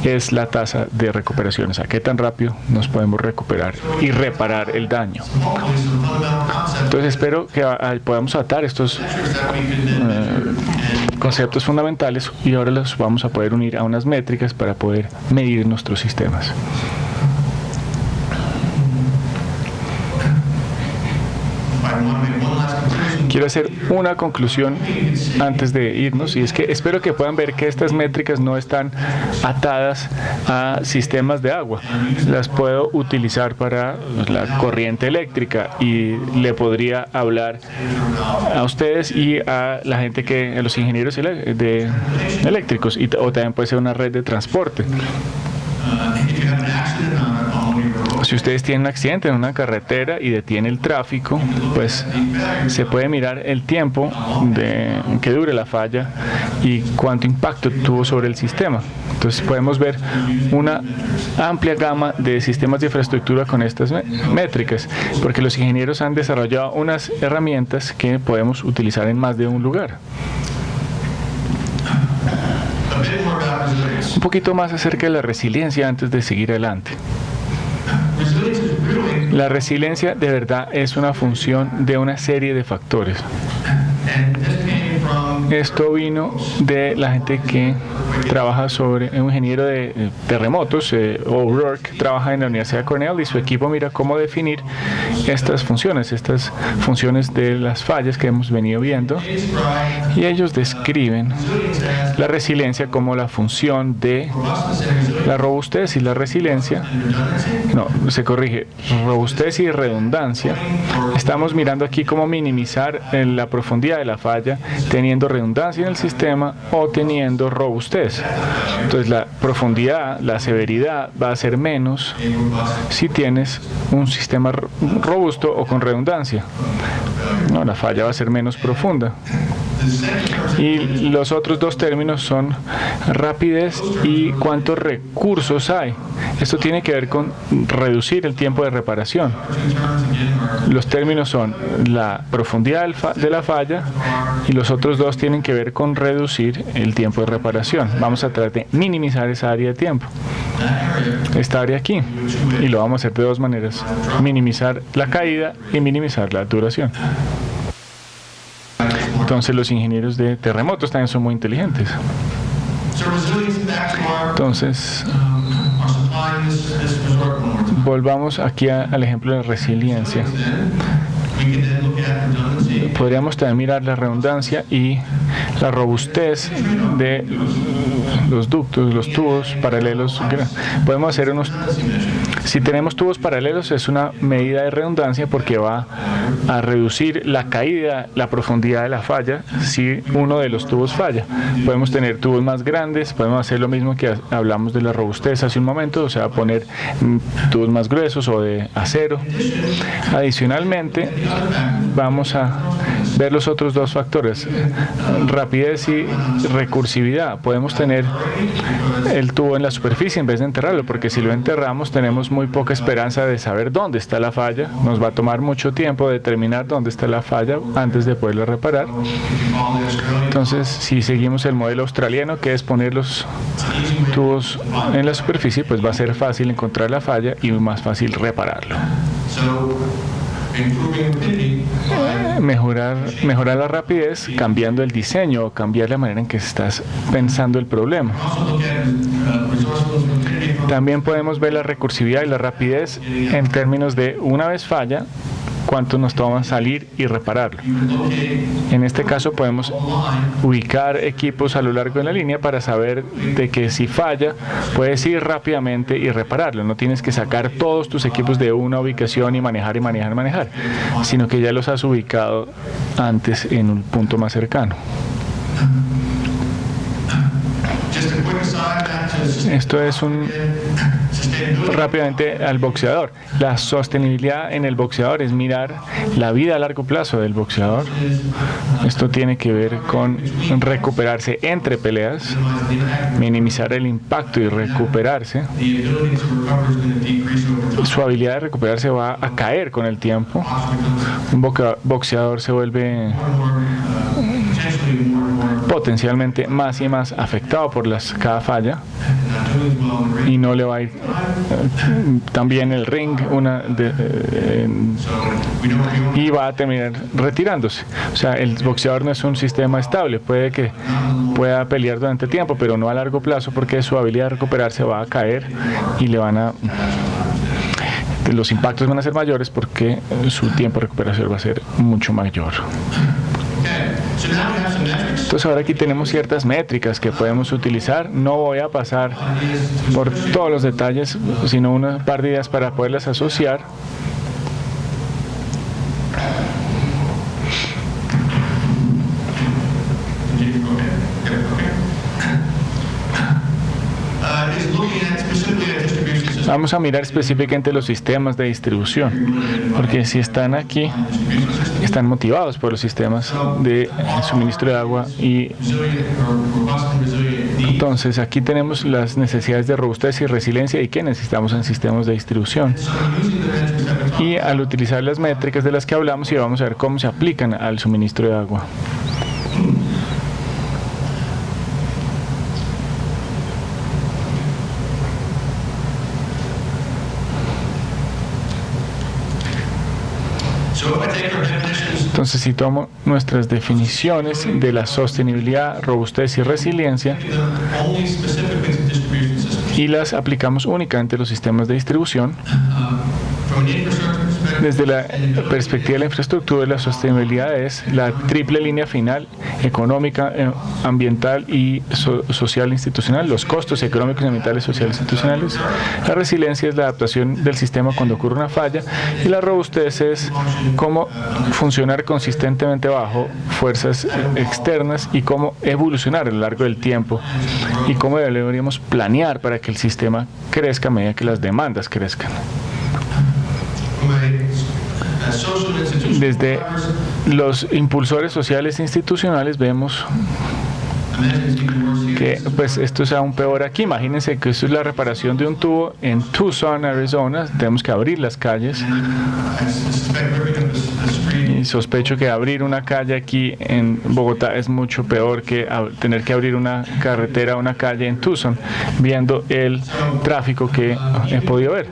es la tasa de recuperación, o sea, qué tan rápido nos podemos recuperar y reparar el daño. Entonces espero que podamos atar estos conceptos fundamentales y ahora los vamos a poder unir a unas métricas para poder medir nuestros sistemas. Quiero hacer una conclusión antes de irnos, y es que espero que puedan ver que estas métricas no están atadas a sistemas de agua. Las puedo utilizar para la corriente eléctrica y le podría hablar a ustedes y a la gente a los ingenieros eléctricos, o también puede ser una red de transporte. Si ustedes tienen un accidente en una carretera y detiene el tráfico, pues se puede mirar el tiempo que dure la falla y cuánto impacto tuvo sobre el sistema. Entonces podemos ver una amplia gama de sistemas de infraestructura con estas métricas, porque los ingenieros han desarrollado unas herramientas que podemos utilizar en más de un lugar. Un poquito más acerca de la resiliencia antes de seguir adelante. La resiliencia de verdad es una función de una serie de factores. Esto vino de la gente que trabaja un ingeniero de terremotos, O'Rourke, trabaja en la Universidad de Cornell y su equipo mira cómo definir estas funciones de las fallas que hemos venido viendo, y ellos describen la resiliencia como la función de la robustez y la resiliencia. No, se corrige, robustez y redundancia. Estamos mirando aquí cómo minimizar la profundidad de la falla teniendo redundancia en el sistema o teniendo robustez. Entonces la profundidad, la severidad va a ser menos si tienes un sistema robusto o con redundancia. No, la falla va a ser menos profunda. Y los otros dos términos son rapidez y cuántos recursos hay. Esto tiene que ver con reducir el tiempo de reparación. Los términos son la profundidad de la falla y los otros dos tienen que ver con reducir el tiempo de reparación. Vamos a tratar de minimizar esa área de tiempo. Esta área aquí. Y lo vamos a hacer de dos maneras. Minimizar la caída y minimizar la duración. Entonces los ingenieros de terremotos también son muy inteligentes. Entonces, volvamos aquí al ejemplo de resiliencia. Podríamos también mirar la redundancia y la robustez de los ductos, los tubos paralelos. Podemos hacer si tenemos tubos paralelos es una medida de redundancia porque va a reducir la caída, la profundidad de la falla si uno de los tubos falla. Podemos tener tubos más grandes, podemos hacer lo mismo que hablamos de la robustez hace un momento, o sea, poner tubos más gruesos o de acero. Adicionalmente, vamos a ver los otros dos factores, rapidez y recursividad. Podemos tener el tubo en la superficie en vez de enterrarlo, porque si lo enterramos tenemos muy poca esperanza de saber dónde está la falla. Nos va a tomar mucho tiempo determinar dónde está la falla antes de poderla reparar. Entonces, si seguimos el modelo australiano, que es poner los tubos en la superficie, pues va a ser fácil encontrar la falla y más fácil repararlo. Mejorar la rapidez cambiando el diseño o cambiar la manera en que estás pensando el problema. También podemos ver la recursividad y la rapidez en términos de una vez falla, cuánto nos toma salir y repararlo. En este caso podemos ubicar equipos a lo largo de la línea para saber de que si falla puedes ir rápidamente y repararlo. No tienes que sacar todos tus equipos de una ubicación y manejar, sino que ya los has ubicado antes en un punto más cercano. Esto es rápidamente al boxeador. La sostenibilidad en el boxeador es mirar la vida a largo plazo del boxeador. Esto tiene que ver con recuperarse entre peleas, minimizar el impacto y recuperarse. Su habilidad de recuperarse va a caer con el tiempo. Un boxeador se vuelve potencialmente más y más afectado por cada falla y no le va a ir también el ring y va a terminar retirándose. O sea, el boxeador no es un sistema estable, puede que pueda pelear durante tiempo, pero no a largo plazo porque su habilidad de recuperarse va a caer y los impactos van a ser mayores porque su tiempo de recuperación va a ser mucho mayor. Entonces ahora aquí tenemos ciertas métricas que podemos utilizar. No voy a pasar por todos los detalles, sino un par de ideas para poderlas asociar. Vamos a mirar específicamente los sistemas de distribución, porque si están aquí, están motivados por los sistemas de suministro de agua y entonces aquí tenemos las necesidades de robustez y resiliencia y qué necesitamos en sistemas de distribución. Y al utilizar las métricas de las que hablamos, y vamos a ver cómo se aplican al suministro de agua. Entonces, si tomo nuestras definiciones de la sostenibilidad, robustez y resiliencia y las aplicamos únicamente a los sistemas de distribución, desde la perspectiva de la infraestructura, la sostenibilidad es la triple línea final: económica, ambiental y social institucional, los costos económicos, ambientales, sociales e institucionales. La resiliencia es la adaptación del sistema cuando ocurre una falla, y la robustez es cómo funcionar consistentemente bajo fuerzas externas y cómo evolucionar a lo largo del tiempo y cómo deberíamos planear para que el sistema crezca a medida que las demandas crezcan. Desde los impulsores sociales e institucionales vemos que pues esto es aún peor aquí. Imagínense que esto es la reparación de un tubo en Tucson, Arizona. Tenemos que abrir las calles. Y sospecho que abrir una calle aquí en Bogotá es mucho peor que tener que abrir una carretera o una calle en Tucson, viendo el tráfico que he podido ver.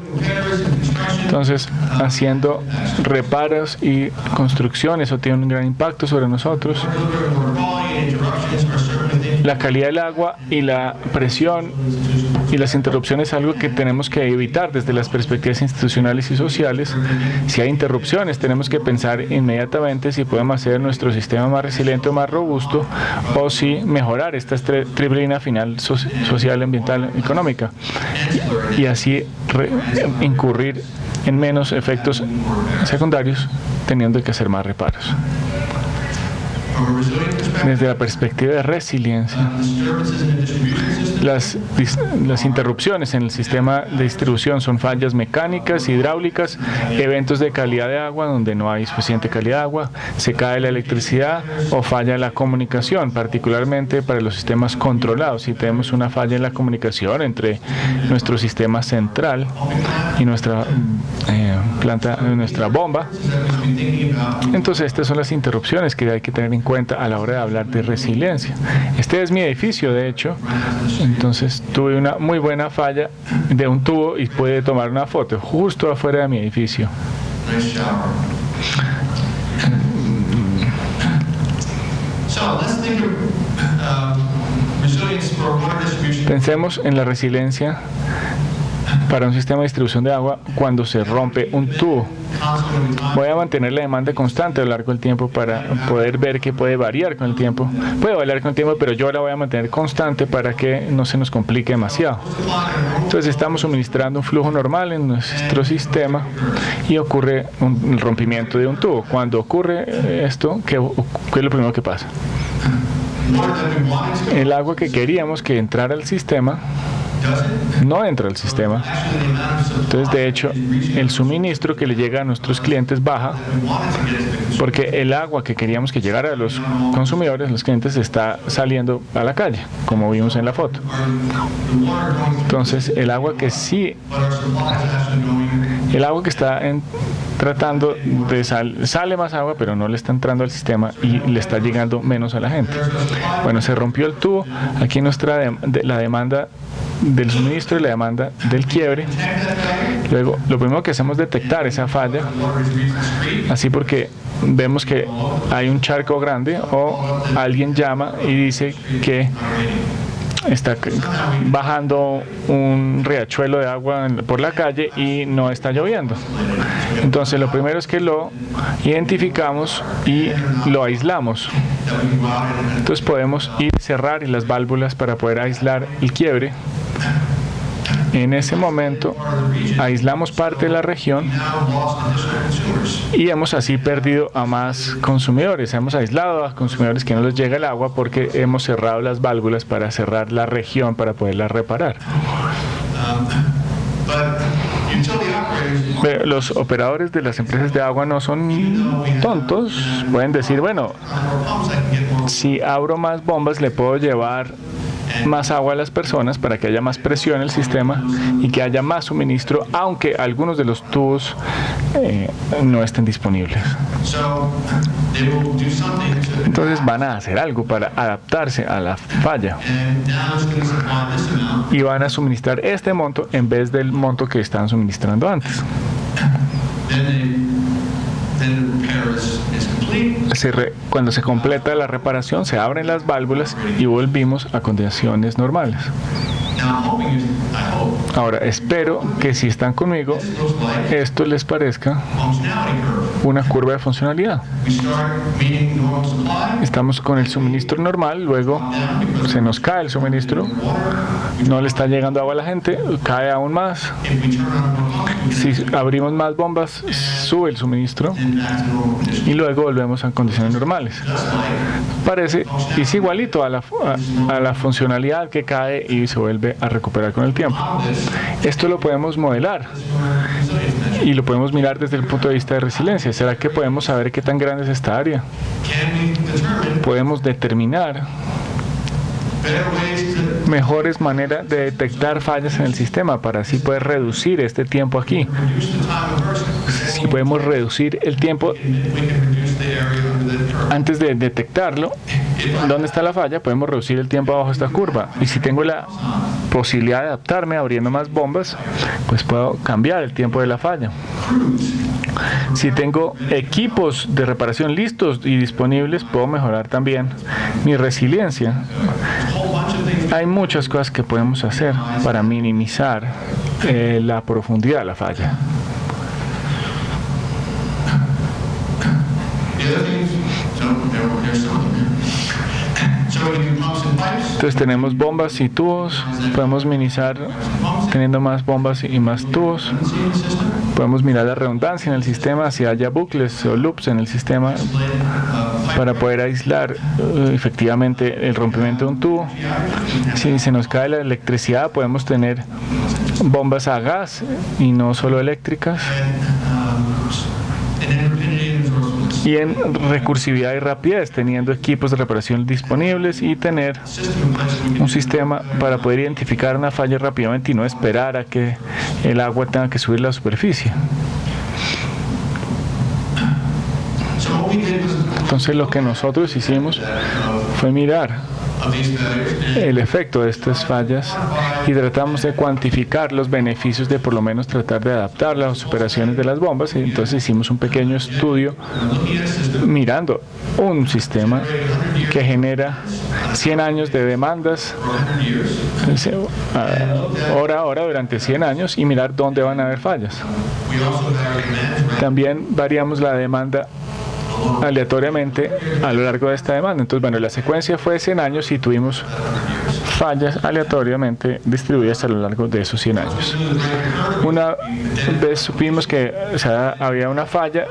Entonces, haciendo reparos y construcciones, eso tiene un gran impacto sobre nosotros. La calidad del agua y la presión y las interrupciones es algo que tenemos que evitar desde las perspectivas institucionales y sociales. Si hay interrupciones, tenemos que pensar inmediatamente si podemos hacer nuestro sistema más resiliente o más robusto, o si mejorar esta triple línea final social, ambiental, económica, y así incurrir en menos efectos secundarios, teniendo que hacer más reparos. Desde la perspectiva de resiliencia, las interrupciones en el sistema de distribución son fallas mecánicas, hidráulicas, eventos de calidad de agua donde no hay suficiente calidad de agua, se cae la electricidad o falla la comunicación, particularmente para los sistemas controlados. Si tenemos una falla en la comunicación entre nuestro sistema central y nuestra nuestra bomba, entonces estas son las interrupciones que hay que tener en cuenta a la hora de hablar de resiliencia. Este es mi edificio, de hecho. Entonces tuve una muy buena falla de un tubo y pude tomar una foto justo afuera de mi edificio. Pensemos en la resiliencia para un sistema de distribución de agua cuando se rompe un tubo. Voy a mantener la demanda constante a lo largo del tiempo para poder ver que puede variar con el tiempo. Puede variar con el tiempo, pero yo la voy a mantener constante para que no se nos complique demasiado. Entonces estamos suministrando un flujo normal en nuestro sistema y ocurre un rompimiento de un tubo. Cuando ocurre esto, ¿qué es lo primero que pasa? El agua que queríamos que entrara al sistema no entra al sistema. Entonces, de hecho, el suministro que le llega a nuestros clientes baja porque el agua que queríamos que llegara a los consumidores, los clientes, está saliendo a la calle, como vimos en la foto. Entonces, el agua que está tratando de sale más agua, pero no le está entrando al sistema y le está llegando menos a la gente. Bueno, se rompió el tubo. Aquí la demanda del suministro y la demanda del quiebre. Luego, lo primero que hacemos es detectar esa falla, así porque vemos que hay un charco grande o alguien llama y dice que está bajando un riachuelo de agua por la calle y no está lloviendo. Entonces, lo primero es que lo identificamos y lo aislamos. Entonces, podemos cerrar las válvulas para poder aislar el quiebre. En ese momento aislamos parte de la región y hemos así perdido a más consumidores. Hemos aislado a consumidores que no les llega el agua porque hemos cerrado las válvulas para cerrar la región para poderla reparar. Pero los operadores de las empresas de agua no son tontos. Pueden decir, bueno, si abro más bombas le puedo llevar más agua a las personas para que haya más presión en el sistema y que haya más suministro, aunque algunos de los tubos no estén disponibles. Entonces van a hacer algo para adaptarse a la falla y van a suministrar este monto en vez del monto que estaban suministrando antes. Cuando se completa la reparación, se abren las válvulas y volvimos a condiciones normales. Ahora, espero que si están conmigo, esto les parezca una curva de funcionalidad. Estamos con el suministro normal, luego se nos cae el suministro, no le está llegando agua a la gente, cae aún más. Si abrimos más bombas, sube el suministro y luego volvemos a condiciones normales. Parece, es igualito a la funcionalidad que cae y se vuelve a recuperar con el tiempo. Esto lo podemos modelar y lo podemos mirar desde el punto de vista de resiliencia. ¿Será que podemos saber qué tan grande es esta área? Podemos determinar mejores maneras de detectar fallas en el sistema para así poder reducir este tiempo aquí. Si podemos reducir el tiempo antes de detectarlo, ¿dónde está la falla? Podemos reducir el tiempo abajo de esta curva. Y si tengo la posibilidad de adaptarme abriendo más bombas, pues puedo cambiar el tiempo de la falla. Si tengo equipos de reparación listos y disponibles, puedo mejorar también mi resiliencia. Hay muchas cosas que podemos hacer para minimizar la profundidad de la falla. Entonces tenemos bombas y tubos, podemos minimizar teniendo más bombas y más tubos. Podemos mirar la redundancia en el sistema, si haya bucles o loops en el sistema para poder aislar efectivamente el rompimiento de un tubo. Si se nos cae la electricidad, podemos tener bombas a gas y no solo eléctricas. Y en recursividad y rapidez, teniendo equipos de reparación disponibles y tener un sistema para poder identificar una falla rápidamente y no esperar a que el agua tenga que subir la superficie. Entonces lo que nosotros hicimos fue mirar el efecto de estas fallas y tratamos de cuantificar los beneficios de por lo menos tratar de adaptar las operaciones de las bombas. Y entonces hicimos un pequeño estudio mirando un sistema que genera 100 años de demandas hora a hora durante 100 años y mirar dónde van a haber fallas. También variamos la demanda aleatoriamente a lo largo de esta demanda. Entonces, bueno, la secuencia fue 100 años y tuvimos fallas aleatoriamente distribuidas a lo largo de esos 100 años. Una vez supimos que había una falla,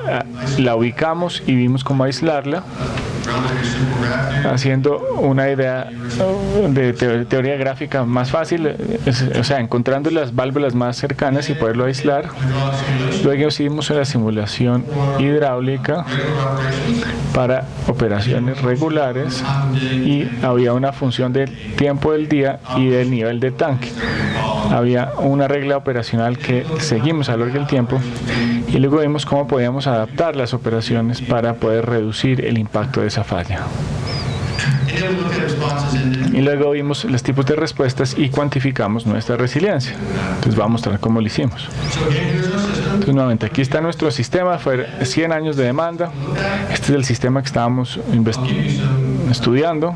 la ubicamos y vimos cómo aislarla, haciendo una idea de teoría gráfica más fácil, o sea, encontrando las válvulas más cercanas y poderlo aislar. Luego hicimos una simulación hidráulica para operaciones regulares y había una función del tiempo del día y del nivel de tanque. Había una regla operacional que seguimos a lo largo del tiempo y luego vimos cómo podíamos adaptar las operaciones para poder reducir el impacto de esa falla. Y luego vimos los tipos de respuestas y cuantificamos nuestra resiliencia. Entonces vamos a mostrar cómo lo hicimos. Entonces nuevamente aquí está nuestro sistema, fue 100 años de demanda. Este es el sistema que estábamos estudiando.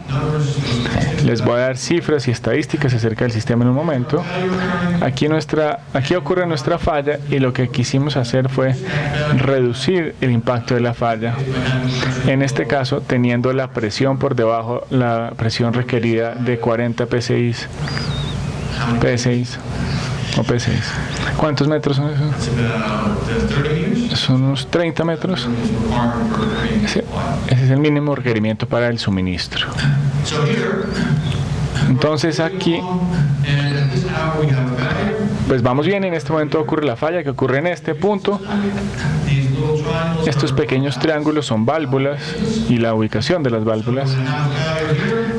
Les voy a dar cifras y estadísticas acerca del sistema en un momento. Aquí ocurre nuestra falla y lo que quisimos hacer fue reducir el impacto de la falla. En este caso, teniendo la presión por debajo, la presión requerida de 40 PSI o P6. ¿Cuántos metros son esos? Son unos 30 metros. Ese es el mínimo requerimiento para el suministro. Entonces aquí pues vamos bien. En este momento ocurre la falla que ocurre en este punto. Estos pequeños triángulos son válvulas y la ubicación de las válvulas.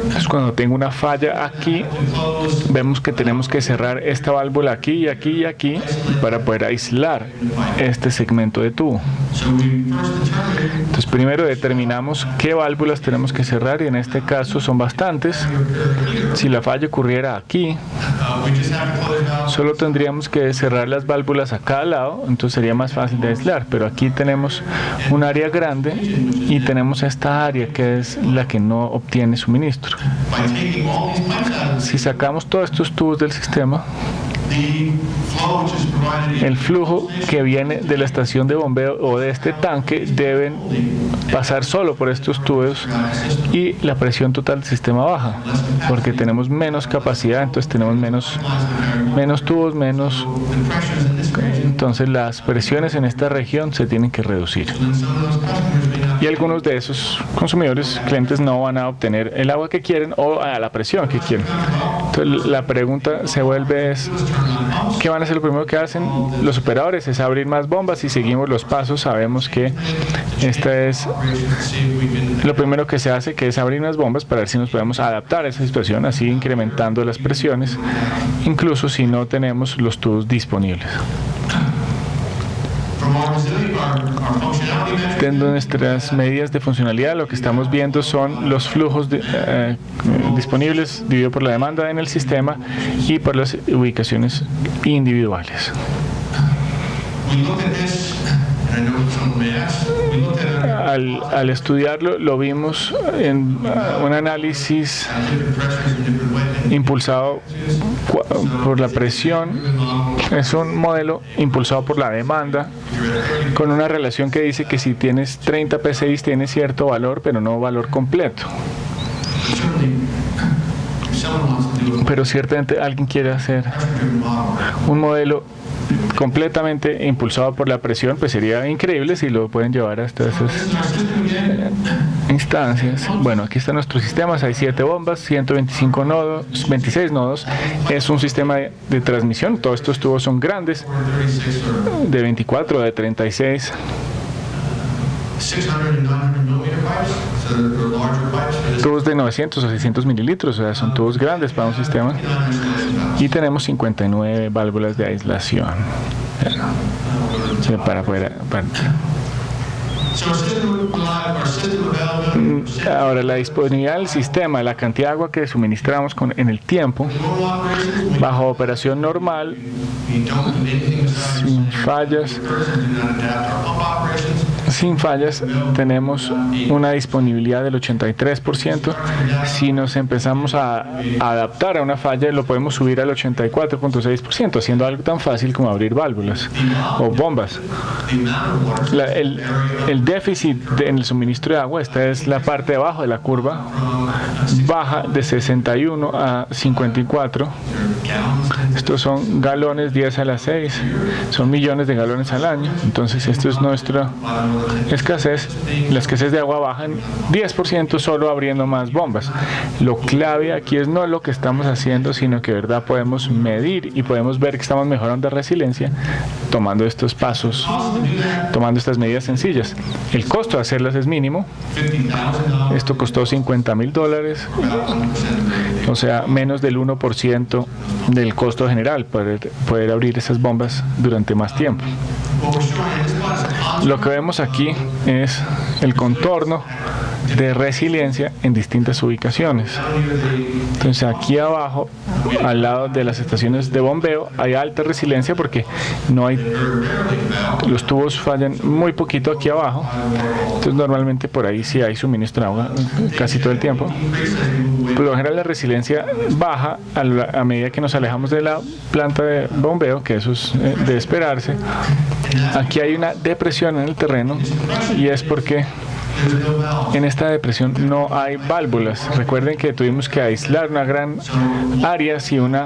Entonces, cuando tengo una falla aquí, vemos que tenemos que cerrar esta válvula aquí y aquí y aquí para poder aislar este segmento de tubo. Entonces, primero determinamos qué válvulas tenemos que cerrar, y en este caso son bastantes. Si la falla ocurriera aquí, solo tendríamos que cerrar las válvulas a cada lado, entonces sería más fácil de aislar. Pero aquí tenemos un área grande y tenemos esta área que es la que no obtiene suministro. Si sacamos todos estos tubos del sistema, el flujo que viene de la estación de bombeo o de este tanque deben pasar solo por estos tubos, y la presión total del sistema baja porque tenemos menos capacidad, entonces tenemos menos tubos, entonces las presiones en esta región se tienen que reducir, y algunos de esos clientes no van a obtener el agua que quieren o a la presión que quieren. Entonces la pregunta se vuelve es, ¿qué van a hacer? Lo primero que hacen los operadores es abrir más bombas, y seguimos los pasos. Sabemos que esta es lo primero que se hace, que es abrir más bombas para ver si nos podemos adaptar a esa situación, así incrementando las presiones, incluso si no tenemos los tubos disponibles. De nuestras medidas de funcionalidad, lo que estamos viendo son los flujos disponibles dividido por la demanda en el sistema y por las ubicaciones individuales. Al estudiarlo, lo vimos en un análisis impulsado por la presión. Es un modelo impulsado por la demanda, con una relación que dice que si tienes 30 PSI tienes cierto valor, pero no valor completo. Pero ciertamente alguien quiere hacer un modelo completamente impulsado por la presión, pues sería increíble si lo pueden llevar hasta esas instancias. Bueno, aquí están nuestros sistemas, hay 7 bombas, 125 nodos, 26 nodos. Es un sistema de transmisión, todos estos tubos son grandes, de 24, de 36. Tubos de 900 o 600 mililitros, o sea, son tubos grandes para un sistema. Y tenemos 59 válvulas de aislación para poder... Ahora, la disponibilidad del sistema, la cantidad de agua que suministramos en el tiempo, bajo operación normal, sin fallas, tenemos una disponibilidad del 83%. Si nos empezamos a adaptar a una falla, lo podemos subir al 84.6%, haciendo algo tan fácil como abrir válvulas o bombas. El déficit en el suministro de agua, esta es la parte de abajo de la curva, baja de 61 a 54. Estos son galones 10 a la 6, son millones de galones al año. Entonces esto es nuestra escasez. La escasez de agua baja en 10% solo abriendo más bombas. Lo clave aquí es no lo que estamos haciendo, sino que de verdad podemos medir y podemos ver que estamos mejorando la resiliencia tomando estos pasos, tomando estas medidas sencillas. El costo de hacerlas es mínimo. Esto costó $50,000, o sea, menos del 1% del costo general, poder abrir esas bombas durante más tiempo. Lo que vemos aquí es el contorno de resiliencia en distintas ubicaciones. Entonces aquí abajo, al lado de las estaciones de bombeo, hay alta resiliencia porque los tubos fallan muy poquito aquí abajo. Entonces normalmente por ahí sí hay suministro de agua casi todo el tiempo. Por lo general la resiliencia baja a medida que nos alejamos de la planta de bombeo, que eso es de esperarse. Aquí hay una depresión en el terreno, y es porque en esta depresión no hay válvulas. Recuerden que tuvimos que aislar una gran área si un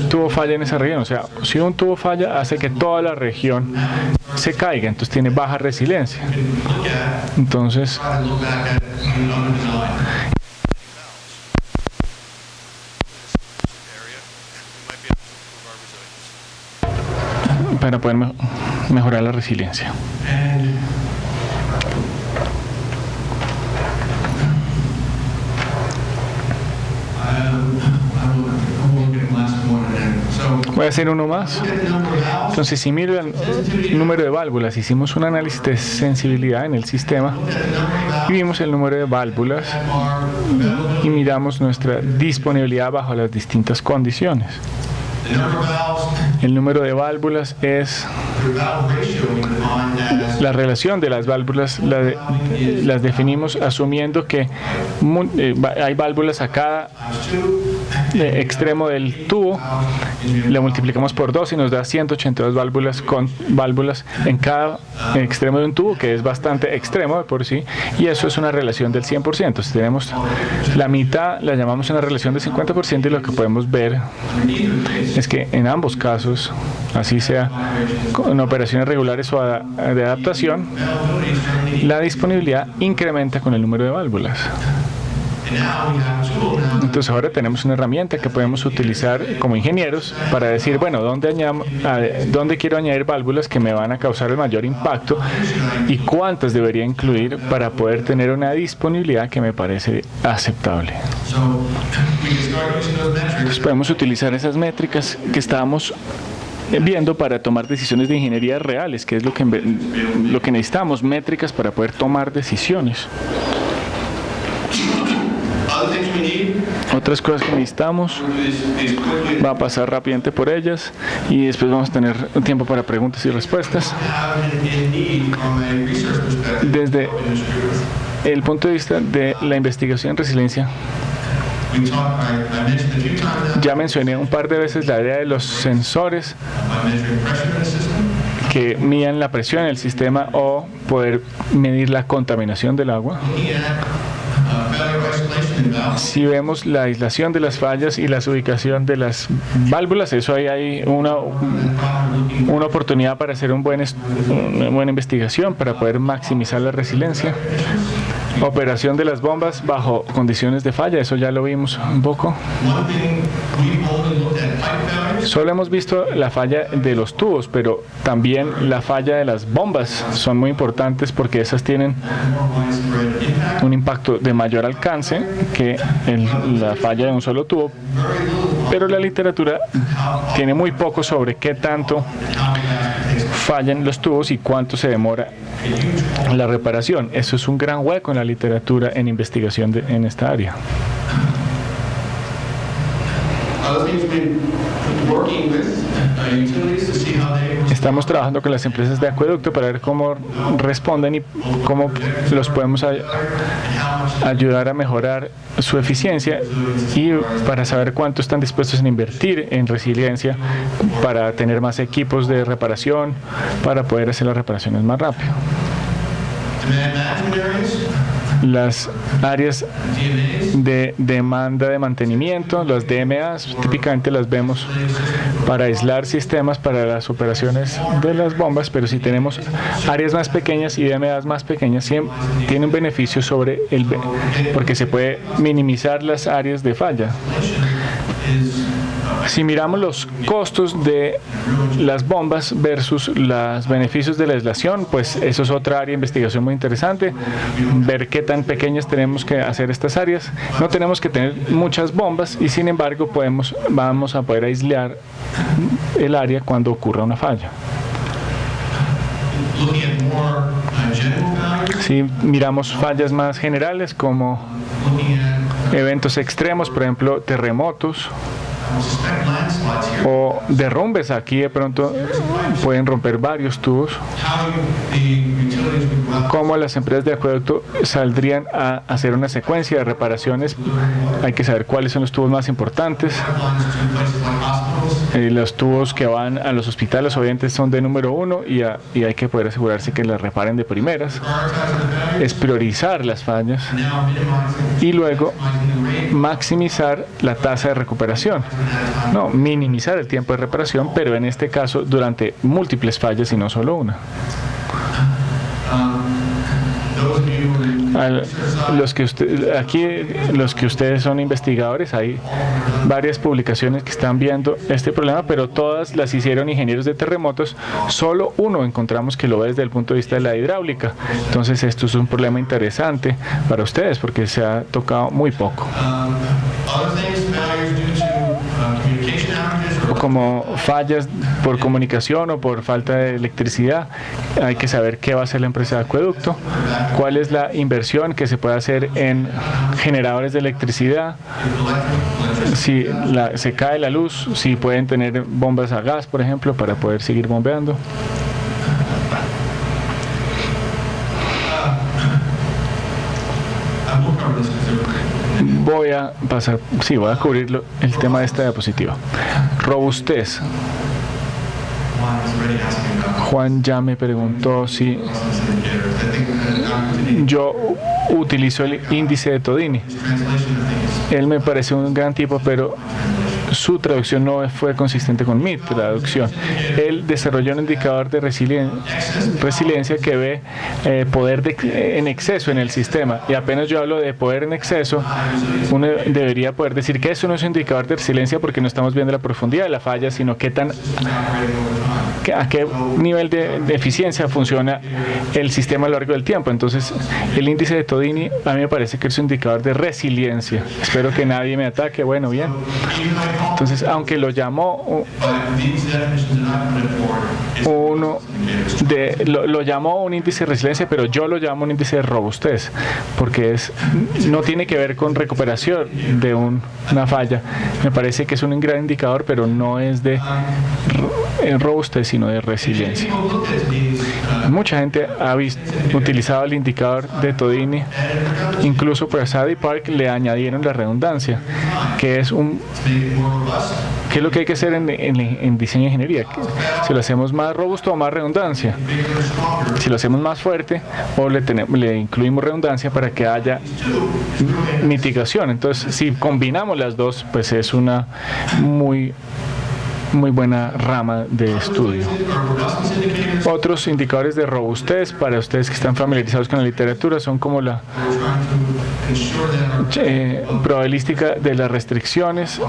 tubo falla en esa región. O sea, si un tubo falla hace que toda la región se caiga, entonces tiene baja resiliencia. Entonces para poder mejorar la resiliencia. Voy a hacer uno más. Entonces, si miro el número de válvulas, hicimos un análisis de sensibilidad en el sistema y vimos el número de válvulas y miramos nuestra disponibilidad bajo las distintas condiciones. El número de válvulas es la relación de las válvulas, las definimos asumiendo que hay válvulas a cada extremo del tubo, le multiplicamos por 2 y nos da 182 válvulas con válvulas en cada extremo de un tubo, que es bastante extremo de por sí, y eso es una relación del 100%. Si tenemos la mitad, la llamamos una relación del 50%, y lo que podemos ver es que en ambos casos, así sea en operaciones regulares o de adaptación, la disponibilidad incrementa con el número de válvulas. Entonces ahora tenemos una herramienta que podemos utilizar como ingenieros para decir, bueno, ¿dónde quiero añadir válvulas que me van a causar el mayor impacto y cuántas debería incluir para poder tener una disponibilidad que me parece aceptable? Entonces podemos utilizar esas métricas que estábamos viendo para tomar decisiones de ingeniería reales, que es lo que necesitamos, métricas para poder tomar decisiones. Otras cosas que necesitamos, va a pasar rápidamente por ellas y después vamos a tener tiempo para preguntas y respuestas. Desde el punto de vista de la investigación en resiliencia, ya mencioné un par de veces la idea de los sensores que miden la presión en el sistema o poder medir la contaminación del agua. Si vemos la aislación de las fallas y la ubicación de las válvulas, eso ahí hay una oportunidad para hacer una buena investigación para poder maximizar la resiliencia. Operación de las bombas bajo condiciones de falla, eso ya lo vimos un poco. Solo hemos visto la falla de los tubos, pero también la falla de las bombas son muy importantes porque esas tienen un impacto de mayor alcance que la falla de un solo tubo, pero la literatura tiene muy poco sobre qué tanto fallan los tubos y cuánto se demora la reparación. Eso es un gran hueco en la literatura en investigación en esta área. Estamos trabajando con las empresas de acueducto para ver cómo responden y cómo los podemos ayudar a mejorar su eficiencia y para saber cuánto están dispuestos a invertir en resiliencia para tener más equipos de reparación, para poder hacer las reparaciones más rápido. Las áreas de demanda de mantenimiento, las DMAs, típicamente las vemos para aislar sistemas para las operaciones de las bombas, pero si tenemos áreas más pequeñas y DMAs más pequeñas, tiene un beneficio porque se puede minimizar las áreas de falla. Si miramos los costos de las bombas versus los beneficios de la aislación, pues eso es otra área de investigación muy interesante, ver qué tan pequeñas tenemos que hacer estas áreas. No tenemos que tener muchas bombas y sin embargo vamos a poder aislar el área cuando ocurra una falla. Si miramos fallas más generales como eventos extremos, por ejemplo terremotos o derrumbes, aquí de pronto pueden romper varios tubos. ¿Cómo las empresas de acueducto saldrían a hacer una secuencia de reparaciones? Hay que saber cuáles son los tubos más importantes. Los tubos que van a los hospitales obviamente son de número 1 y hay que poder asegurarse que las reparen de primeras. Es priorizar las fallas y luego maximizar la tasa de recuperación. No, minimizar el tiempo de reparación, pero en este caso durante múltiples fallas y no solo una. Los que ustedes son investigadores, hay varias publicaciones que están viendo este problema, pero todas las hicieron ingenieros de terremotos. Solo uno encontramos que lo ve desde el punto de vista de la hidráulica. Entonces esto es un problema interesante para ustedes porque se ha tocado muy poco. Como fallas por comunicación o por falta de electricidad, hay que saber qué va a hacer la empresa de acueducto, cuál es la inversión que se puede hacer en generadores de electricidad, si se cae la luz, si pueden tener bombas a gas, por ejemplo, para poder seguir bombeando. Voy a cubrir el tema de esta diapositiva. Robustez. Juan ya me preguntó si yo utilizo el índice de Todini. Él me parece un gran tipo, pero su traducción no fue consistente con mi traducción. Él desarrolló un indicador de resiliencia que ve poder en exceso en el sistema, y apenas yo hablo de poder en exceso, uno debería poder decir que eso no es un indicador de resiliencia porque no estamos viendo la profundidad de la falla, sino a qué nivel de eficiencia funciona el sistema a lo largo del tiempo. Entonces, el índice de Todini a mí me parece que es un indicador de resiliencia. Espero que nadie me ataque. Bueno, bien. Entonces, aunque lo llamó lo llamó un índice de resiliencia, pero yo lo llamo un índice de robustez, porque no tiene que ver con recuperación de una falla. Me parece que es un gran indicador, pero no es de robustez, sino de resiliencia. Mucha gente ha utilizado el indicador de Todini, incluso pues a Sadie Park le añadieron la redundancia, que es lo que hay que hacer en diseño de ingeniería. Si lo hacemos más robusto o más redundancia, si lo hacemos más fuerte o le incluimos redundancia para que haya mitigación. Entonces, si combinamos las dos, pues es una muy buena rama de estudio. Otros indicadores de robustez para ustedes que están familiarizados con la literatura son como la probabilística de las restricciones.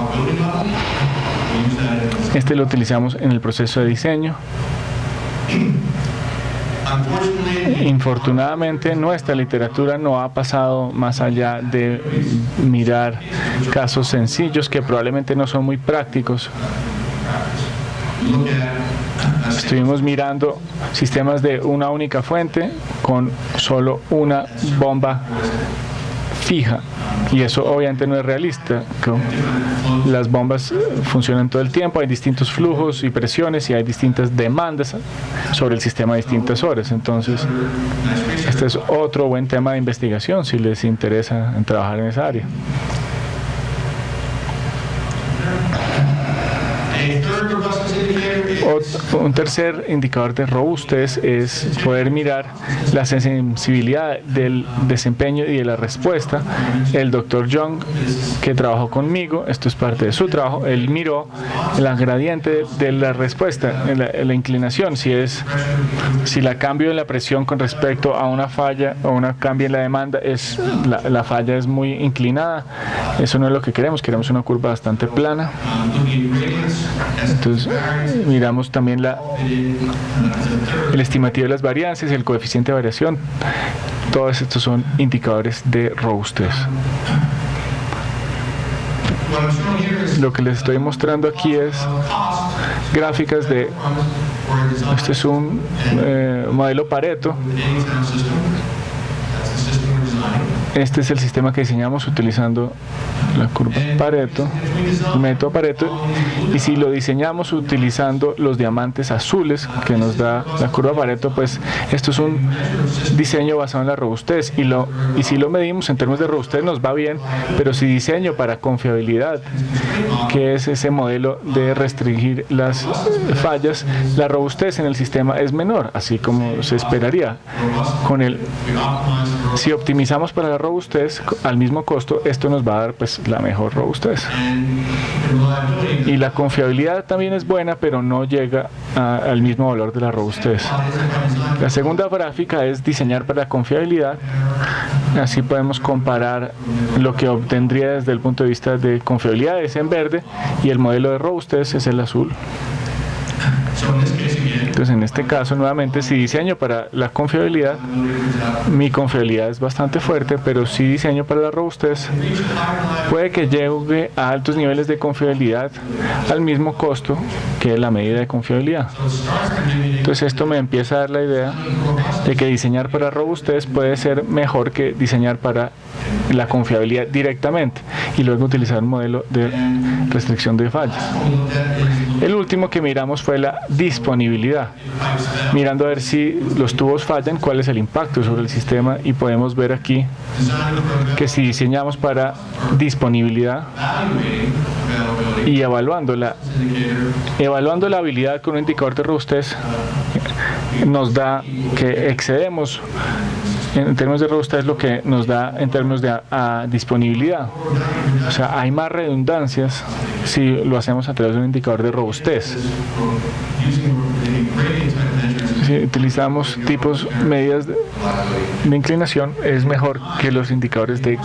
Este lo utilizamos en el proceso de diseño. Infortunadamente, nuestra literatura no ha pasado más allá de mirar casos sencillos que probablemente no son muy prácticos. Estuvimos mirando sistemas de una única fuente con solo una bomba fija, y eso obviamente no es realista. Las bombas funcionan todo el tiempo, hay distintos flujos y presiones y hay distintas demandas sobre el sistema a distintas horas. Entonces, este es otro buen tema de investigación si les interesa trabajar en esa área. Un tercer indicador de robustez es poder mirar la sensibilidad del desempeño y de la respuesta. El Dr. Young, que trabajó conmigo, esto es parte de su trabajo, él miró la gradiente de la respuesta, la inclinación, si la cambio en la presión con respecto a una falla o una cambio en la demanda, la falla es muy inclinada. Eso no es lo que queremos una curva bastante plana. Entonces, miramos también el estimativo de las varianzas, el coeficiente de variación. Todos estos son indicadores de robustez. Lo que les estoy mostrando aquí es gráficas este es un modelo Pareto. Este es el sistema que diseñamos utilizando la curva Pareto, el método Pareto, y si lo diseñamos utilizando los diamantes azules que nos da la curva Pareto, pues esto es un diseño basado en la robustez, y si lo medimos en términos de robustez nos va bien, pero si diseño para confiabilidad, que es ese modelo de restringir las fallas, la robustez en el sistema es menor, así como se esperaría. Si optimizamos para la robustez al mismo costo, esto nos va a dar pues la mejor robustez. Y la confiabilidad también es buena, pero no llega al mismo valor de la robustez. La segunda gráfica es diseñar para la confiabilidad. Así podemos comparar lo que obtendría desde el punto de vista de confiabilidad, es en verde, y el modelo de robustez es el azul. Entonces, en este caso, nuevamente, si diseño para la confiabilidad, mi confiabilidad es bastante fuerte, pero si diseño para la robustez, puede que llegue a altos niveles de confiabilidad al mismo costo que la medida de confiabilidad. Entonces, esto me empieza a dar la idea de que diseñar para robustez puede ser mejor que diseñar para la confiabilidad directamente y luego utilizar un modelo de restricción de fallas. El último que miramos fue la disponibilidad, mirando a ver si los tubos fallan, cuál es el impacto sobre el sistema, y podemos ver aquí que si diseñamos para disponibilidad y evaluando la habilidad con un indicador de robustez, nos da que excedemos en términos de robustez lo que nos da en términos de disponibilidad. O sea, hay más redundancias si lo hacemos a través de un indicador de robustez. Si utilizamos tipos medidas de inclinación, es mejor que los indicadores de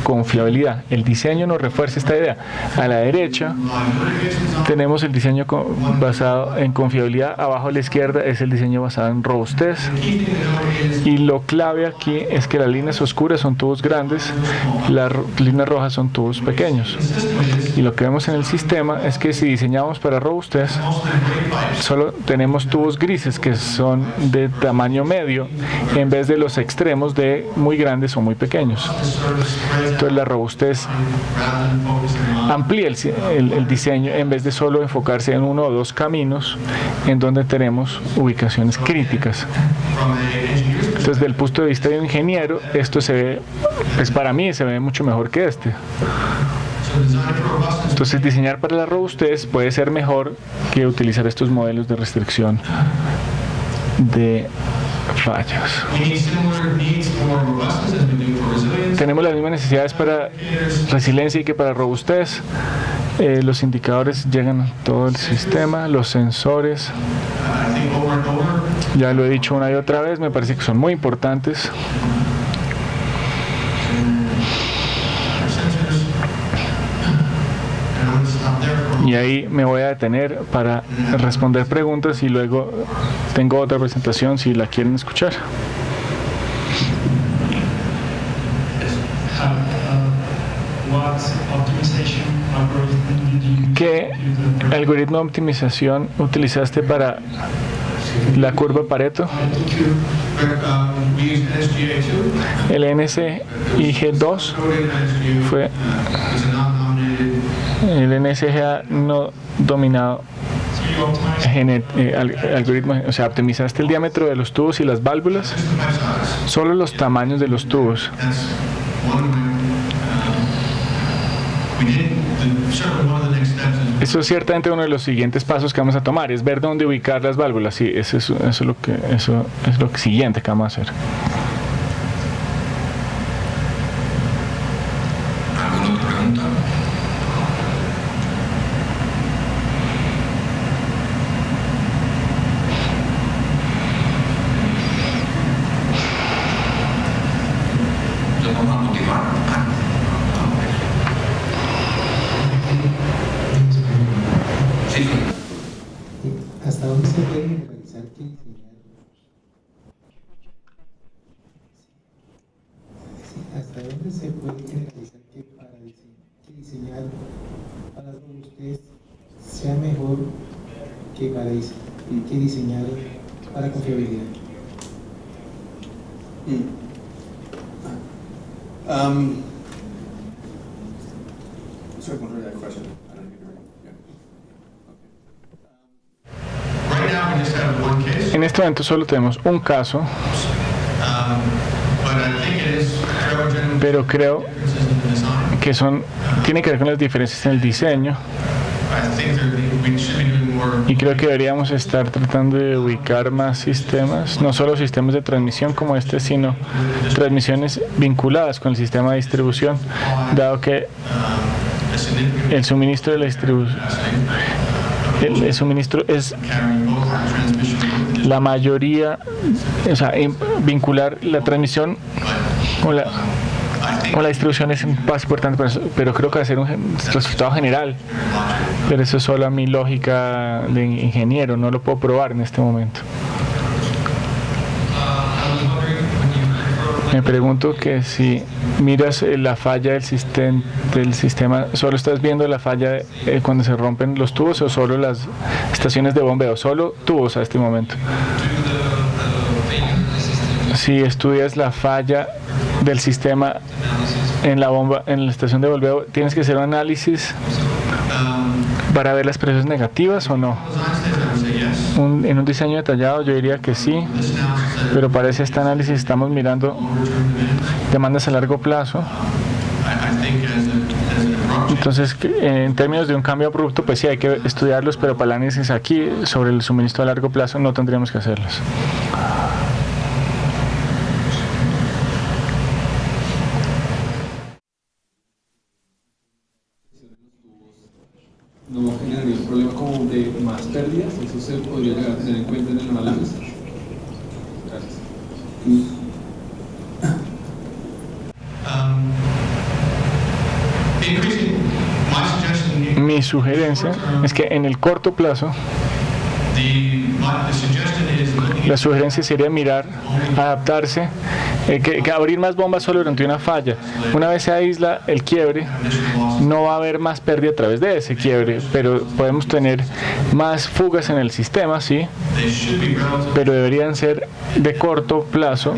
confiabilidad. El diseño nos refuerza esta idea. A la derecha tenemos el diseño basado en confiabilidad, abajo a la izquierda es el diseño basado en robustez, y lo clave aquí es que las líneas oscuras son tubos grandes, las líneas rojas son tubos pequeños, y lo que vemos en el sistema es que si diseñamos para robustez solo tenemos tubos grises que son de tamaño medio en vez de los extremos de muy grandes o muy pequeños. Entonces la robustez amplía el diseño en vez de solo enfocarse en uno o dos caminos en donde tenemos ubicaciones críticas. Entonces, desde el punto de vista de un ingeniero, esto se ve, pues para mí se ve mucho mejor que este. Entonces, diseñar para la robustez puede ser mejor que utilizar estos modelos de restricción de fallas. Tenemos las mismas necesidades para resiliencia que para robustez. Los indicadores llegan a todo el sistema, los sensores, ya lo he dicho una y otra vez, me parece que son muy importantes. Y ahí me voy a detener para responder preguntas y luego tengo otra presentación si la quieren escuchar. ¿Qué algoritmo de optimización utilizaste para la curva Pareto? El NSIG2 fue el NSGA no dominado algoritmo, o sea, optimizaste el diámetro de los tubos y las válvulas, solo los tamaños de los tubos. Eso es ciertamente uno de los siguientes pasos que vamos a tomar, es ver dónde ubicar las válvulas. Sí, eso es lo siguiente que vamos a hacer. ¿Alguna otra pregunta? ¿Lo vamos a motivar? Sí. ¿Hasta dónde se puede generalizar que diseñar? ¿Hasta dónde se puede generalizar que diseñar para robustez sea mejor que diseñar para confiabilidad? Sorry, what was that question? I don't think you're En este momento solo tenemos un caso, pero creo que tiene que ver con las diferencias en el diseño. Y creo que deberíamos estar tratando de ubicar más sistemas, no solo sistemas de transmisión como este, sino transmisiones vinculadas con el sistema de distribución, dado que el suministro de la distribución, el suministro es la mayoría, o sea, vincular la transmisión con la distribución es un paso importante, pero creo que va a ser un resultado general. Pero eso es solo a mi lógica de ingeniero, no lo puedo probar en este momento. Me pregunto que si miras la falla del sistema, ¿solo estás viendo la falla cuando se rompen los tubos o solo las estaciones de bombeo? Solo tubos a este momento. Si estudias la falla del sistema en la bomba, en la estación de bombeo, ¿tienes que hacer un análisis para ver las presiones negativas o no? En un diseño detallado yo diría que sí, pero para este análisis estamos mirando demandas a largo plazo. Entonces, en términos de un cambio abrupto, pues sí hay que estudiarlos, pero para el análisis aquí sobre el suministro a largo plazo no tendríamos que hacerlos. No generaría un problema como de más pérdidas, eso se podría llegar a tener en cuenta en el análisis. Gracias. Mi sugerencia es que en el corto plazo la sugerencia sería mirar, adaptarse, que abrir más bombas solo durante una falla. Una vez se aísla el quiebre, no va a haber más pérdida a través de ese quiebre, pero podemos tener más fugas en el sistema, sí, pero deberían ser de corto plazo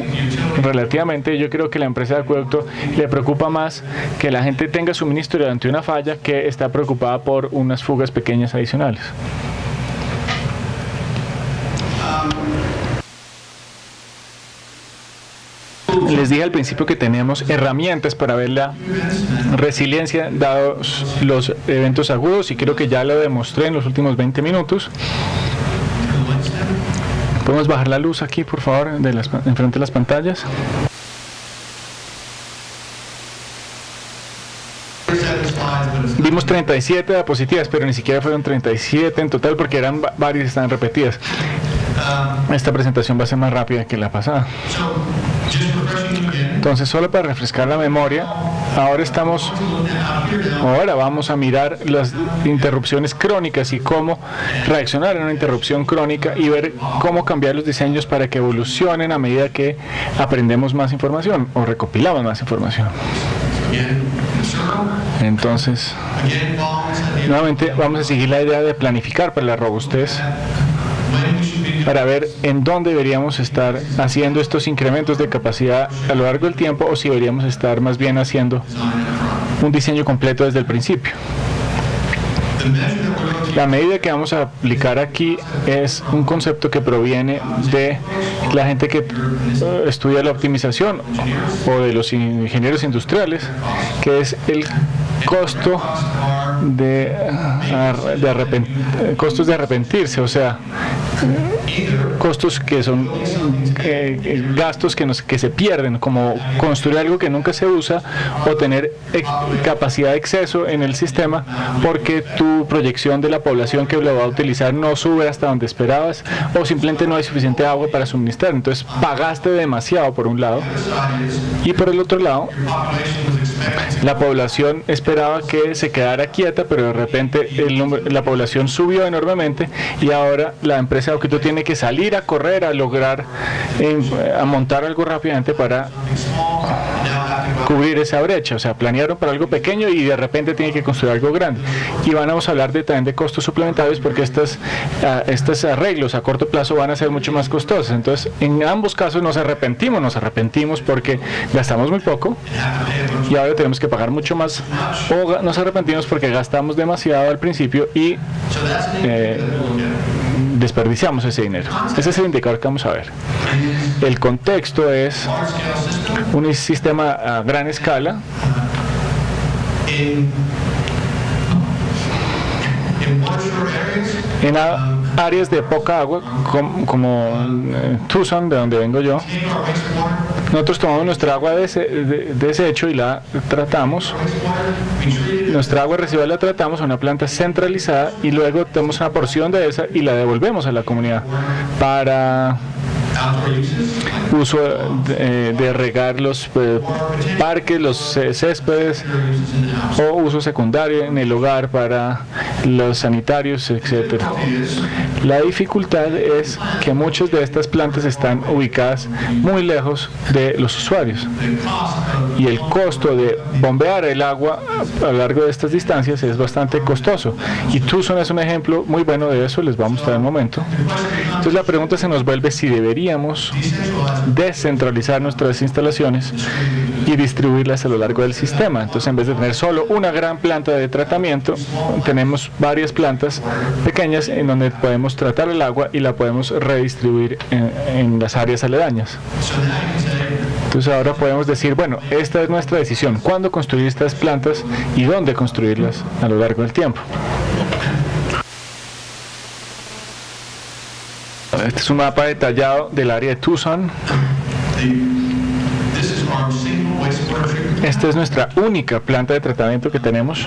relativamente. Yo creo que la empresa de acueducto le preocupa más que la gente tenga suministro durante una falla que está preocupada por unas fugas pequeñas adicionales. Les dije al principio que tenemos herramientas para ver la resiliencia dados los eventos agudos y creo que ya lo demostré en los últimos 20 minutos. ¿Podemos bajar la luz aquí, por favor, enfrente de las pantallas? Vimos 37 diapositivas, pero ni siquiera fueron 37 en total porque eran varias y estaban repetidas. Esta presentación va a ser más rápida que la pasada. Entonces, solo para refrescar la memoria, ahora vamos a mirar las interrupciones crónicas y cómo reaccionar a una interrupción crónica y ver cómo cambiar los diseños para que evolucionen a medida que aprendemos más información o recopilamos más información. Entonces, nuevamente vamos a seguir la idea de planificar para la robustez, para ver en dónde deberíamos estar haciendo estos incrementos de capacidad a lo largo del tiempo o si deberíamos estar más bien haciendo un diseño completo desde el principio. La medida que vamos a aplicar aquí es un concepto que proviene de la gente que estudia la optimización o de los ingenieros industriales, que es el costo costos de arrepentirse, o sea, costos que son gastos que se pierden, como construir algo que nunca se usa o tener capacidad de exceso en el sistema porque tu proyección de la población que lo va a utilizar no sube hasta donde esperabas o simplemente no hay suficiente agua para suministrar. Entonces pagaste demasiado por un lado y por el otro lado la población esperaba que se quedara quieta, pero de repente la población subió enormemente y ahora la empresa de acueducto tiene que salir a correr, a lograr a montar algo rápidamente para cubrir esa brecha. O sea, planearon para algo pequeño y de repente tiene que construir algo grande. Y vamos a hablar también de costos suplementarios porque estos arreglos a corto plazo van a ser mucho más costosos. Entonces, en ambos casos nos arrepentimos porque gastamos muy poco y ahora tenemos que pagar mucho más, o nos arrepentimos porque gastamos demasiado al principio y desperdiciamos ese dinero. Ese es el indicador que vamos a ver. El contexto es un sistema a gran escala En áreas de poca agua, como Tucson, de donde vengo yo, nosotros tomamos nuestra agua de desecho y la tratamos. Nuestra agua residual la tratamos a una planta centralizada y luego tenemos una porción de esa y la devolvemos a la comunidad para uso de regar los parques, los céspedes, o uso secundario en el hogar para los sanitarios, etcétera. La dificultad es que muchas de estas plantas están ubicadas muy lejos de los usuarios y el costo de bombear el agua a lo largo de estas distancias es bastante costoso, y Tucson es un ejemplo muy bueno de eso. Les voy a mostrar en un momento. Entonces la pregunta se nos vuelve si deberíamos descentralizar nuestras instalaciones y distribuirlas a lo largo del sistema. Entonces, en vez de tener solo una gran planta de tratamiento, tenemos varias plantas pequeñas en donde podemos tratar el agua y la podemos redistribuir en las áreas aledañas. Entonces ahora podemos decir, bueno, esta es nuestra decisión: cuándo construir estas plantas y dónde construirlas a lo largo del tiempo. Este es un mapa detallado del área de Tucson. Esta es nuestra única planta de tratamiento que tenemos.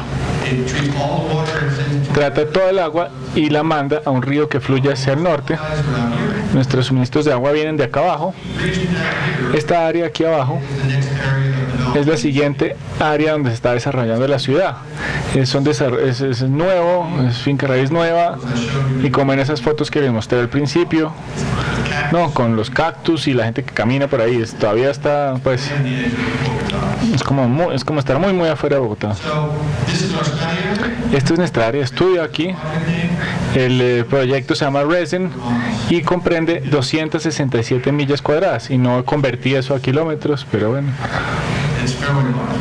Trata toda el agua y la manda a un río que fluye hacia el norte. Nuestros suministros de agua vienen de acá abajo. Esta área aquí abajo es la siguiente área donde se está desarrollando la ciudad. Es nuevo, es finca raíz nueva, y como en esas fotos que les mostré al principio, con los cactus y la gente que camina por ahí, todavía está, pues, es como estar muy muy afuera de Bogotá. Esta es nuestra área de estudio aquí. El proyecto se llama Resin y comprende 267 millas cuadradas, y no convertí eso a kilómetros, pero bueno,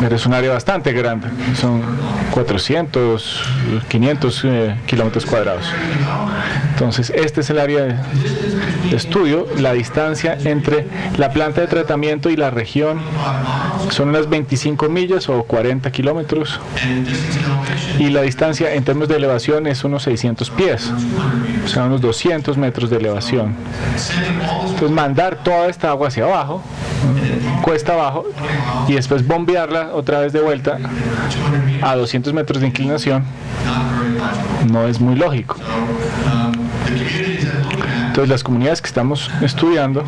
pero es un área bastante grande, son 400, 500 kilómetros cuadrados. Entonces este es el área de estudio. La distancia entre la planta de tratamiento y la región son unas 25 millas o 40 kilómetros, y la distancia en términos de elevación es unos 600 pies, o sea, unos 200 metros de elevación. Entonces mandar toda esta agua hacia abajo, cuesta abajo, y después bombearla otra vez de vuelta a 200 metros de inclinación no es muy lógico. Entonces las comunidades que estamos estudiando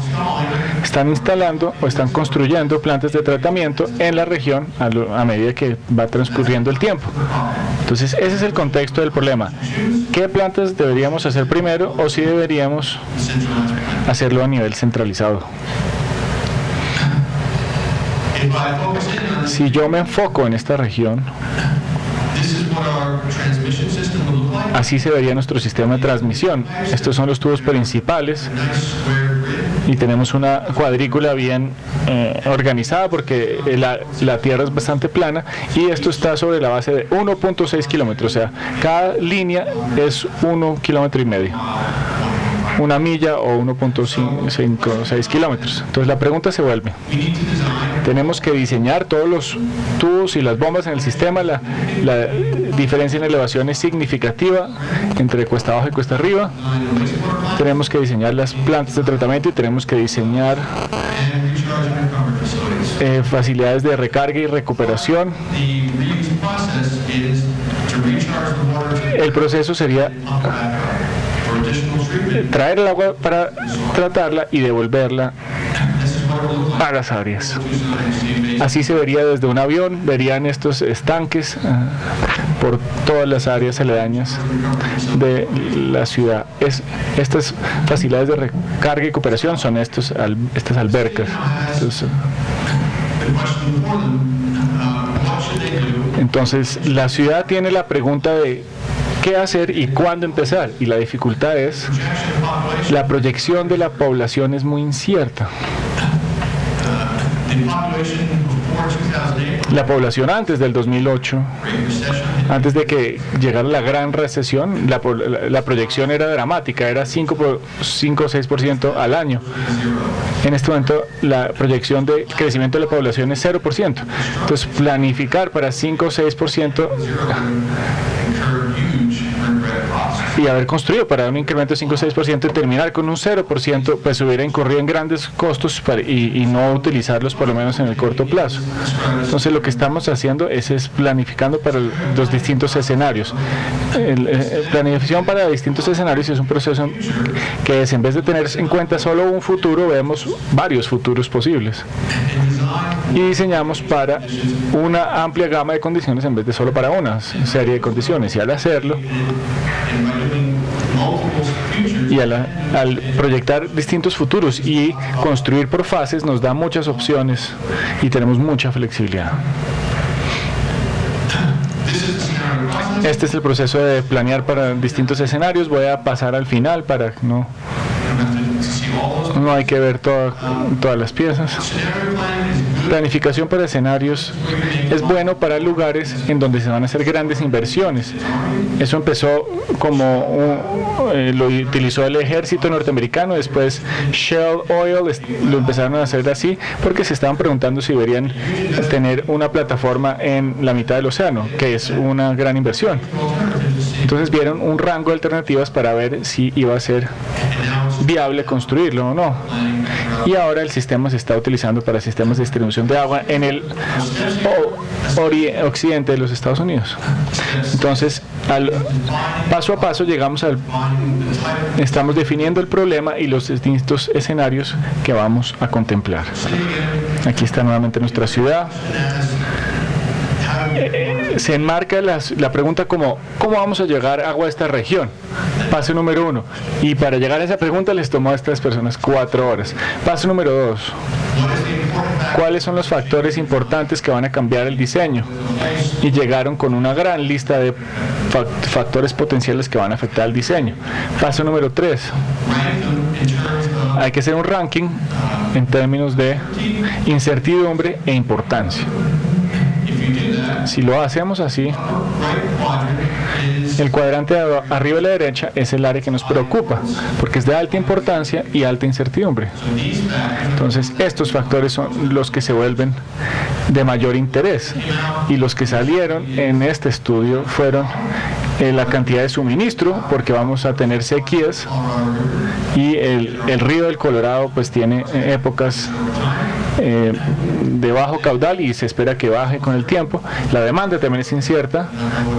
están instalando o están construyendo plantas de tratamiento en la región a medida que va transcurriendo el tiempo. Entonces ese es el contexto del problema. ¿Qué plantas deberíamos hacer primero, o si deberíamos hacerlo a nivel centralizado? Si yo me enfoco en esta región, así se vería nuestro sistema de transmisión. Estos son los tubos principales y tenemos una cuadrícula bien organizada, porque la tierra es bastante plana, y esto está sobre la base de 1.6 kilómetros, o sea, cada línea es 1,5 kilómetros, una milla o 1.56 kilómetros. Entonces la pregunta se vuelve: tenemos que diseñar todos los tubos y las bombas en el sistema. La diferencia en elevación es significativa entre cuesta abajo y cuesta arriba. Tenemos que diseñar las plantas de tratamiento y tenemos que diseñar facilidades de recarga y recuperación. El proceso sería traer el agua para tratarla y devolverla a las áreas. Así se vería desde un avión. Verían estos estanques por todas las áreas aledañas de la ciudad. Estas facilidades de recarga y recuperación son estas albercas. Entonces la ciudad tiene la pregunta de qué hacer y cuándo empezar, y la dificultad es la proyección de la población es muy incierta. La población antes del 2008, antes de que llegara la gran recesión, la proyección era dramática, era 5 o 6% al año. En este momento la proyección de crecimiento de la población es 0%. Entonces planificar para 5 o 6% y haber construido para un incremento de 5 o 6% y terminar con un 0%, pues hubiera incurrido en grandes costos y no utilizarlos por lo menos en el corto plazo. Entonces lo que estamos haciendo es planificando para los distintos escenarios. Planificación para distintos escenarios es un proceso que es, en vez de tener en cuenta solo un futuro, vemos varios futuros posibles y diseñamos para una amplia gama de condiciones en vez de solo para una serie de condiciones, y al hacerlo y al proyectar distintos futuros y construir por fases, nos da muchas opciones y tenemos mucha flexibilidad. Este es el proceso de planear para distintos escenarios. Voy a pasar al final para que no hay que ver todas las piezas. Planificación para escenarios es bueno para lugares en donde se van a hacer grandes inversiones. Eso empezó lo utilizó el ejército norteamericano, después Shell Oil lo empezaron a hacer así porque se estaban preguntando si deberían tener una plataforma en la mitad del océano, que es una gran inversión. Entonces vieron un rango de alternativas para ver si iba a ser viable construirlo o no. Y ahora el sistema se está utilizando para sistemas de distribución de agua en el occidente de los Estados Unidos. Entonces, paso a paso estamos definiendo el problema y los distintos escenarios que vamos a contemplar. Aquí está nuevamente nuestra ciudad. Se enmarca la pregunta como ¿cómo vamos a llegar agua a esta región? Paso número 1. Y para llegar a esa pregunta les tomó a estas personas 4 horas. Paso número 2. ¿Cuáles son los factores importantes que van a cambiar el diseño? Y llegaron con una gran lista de factores potenciales que van a afectar el diseño. Paso número 3. Hay que hacer un ranking en términos de incertidumbre e importancia. Si lo hacemos así, el cuadrante de arriba a la derecha es el área que nos preocupa, porque es de alta importancia y alta incertidumbre. Entonces, estos factores son los que se vuelven de mayor interés, y los que salieron en este estudio fueron la cantidad de suministro, porque vamos a tener sequías, y el río del Colorado pues tiene épocas de bajo caudal y se espera que baje con el tiempo. La demanda también es incierta,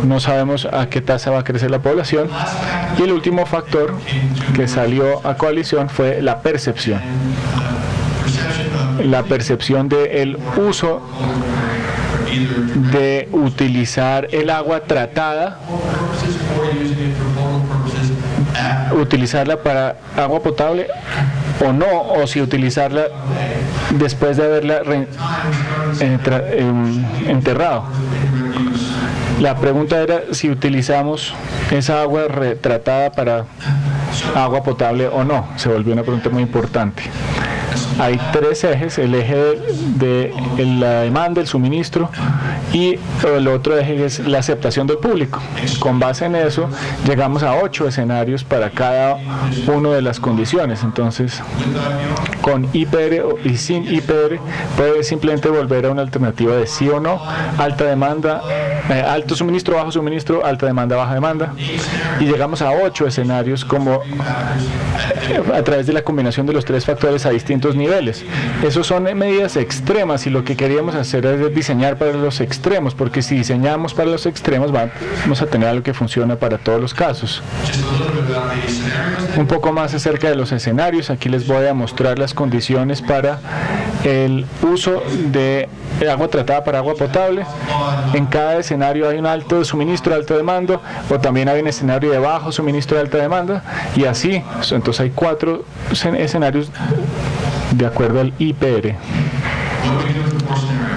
no sabemos a qué tasa va a crecer la población. Y el último factor que salió a coalición fue la percepción. La percepción del uso de utilizar el agua tratada, utilizarla para agua potable o no, o si utilizarla después de haberla enterrado. La pregunta era si utilizamos esa agua retratada para agua potable o no. Se volvió una pregunta muy importante. Hay 3 ejes: el eje de la demanda, el suministro, y el otro eje es la aceptación del público. Con base en eso llegamos a 8 escenarios para cada una de las condiciones. Entonces, con IPR y sin IPR puede simplemente volver a una alternativa de sí o no: alta demanda, alto suministro, bajo suministro, alta demanda, baja demanda, y llegamos a 8 escenarios como a través de la combinación de los 3 factores a distintos niveles. Esos son medidas extremas, y lo que queríamos hacer es diseñar para los extremos, porque si diseñamos para los extremos vamos a tener algo que funciona para todos los casos. Un poco más acerca de los escenarios. Aquí les voy a mostrar las condiciones para el uso de agua tratada para agua potable. En cada escenario hay un alto suministro, alta demanda, o también hay un escenario de bajo suministro, de alta demanda, y así. Entonces hay 4 escenarios de acuerdo al IPR.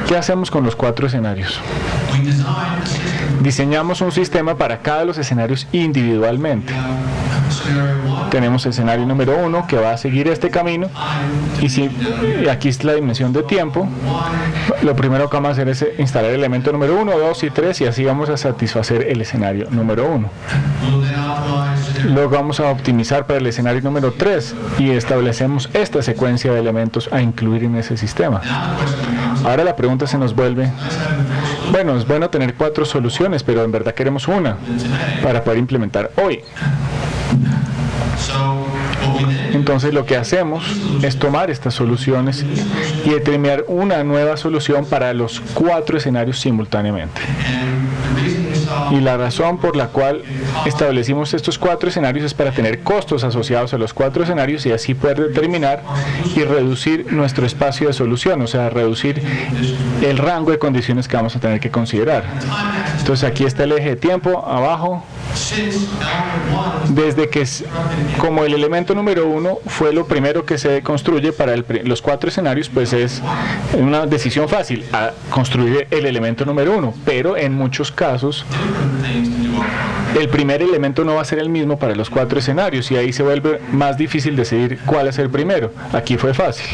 ¿Qué hacemos con los 4 escenarios? Diseñamos un sistema para cada de los escenarios individualmente. Tenemos el escenario número 1 que va a seguir este camino, y aquí es la dimensión de tiempo. Lo primero que vamos a hacer es instalar el elemento número 1, 2 y 3, y así vamos a satisfacer el escenario número 1. Luego vamos a optimizar para el escenario número 3 y establecemos esta secuencia de elementos a incluir en ese sistema. Ahora la pregunta se nos vuelve: bueno, es bueno tener 4 soluciones, pero en verdad queremos una para poder implementar hoy. Entonces lo que hacemos es tomar estas soluciones y determinar una nueva solución para los 4 escenarios simultáneamente. Y la razón por la cual establecimos estos 4 escenarios es para tener costos asociados a los 4 escenarios y así poder determinar y reducir nuestro espacio de solución, o sea, reducir el rango de condiciones que vamos a tener que considerar. Entonces aquí está el eje de tiempo, abajo. Desde que, como el elemento número 1 fue lo primero que se construye para los 4 escenarios, pues es una decisión fácil a construir el elemento número 1, pero en muchos casos el primer elemento no va a ser el mismo para los 4 escenarios y ahí se vuelve más difícil decidir cuál es el primero. Aquí fue fácil.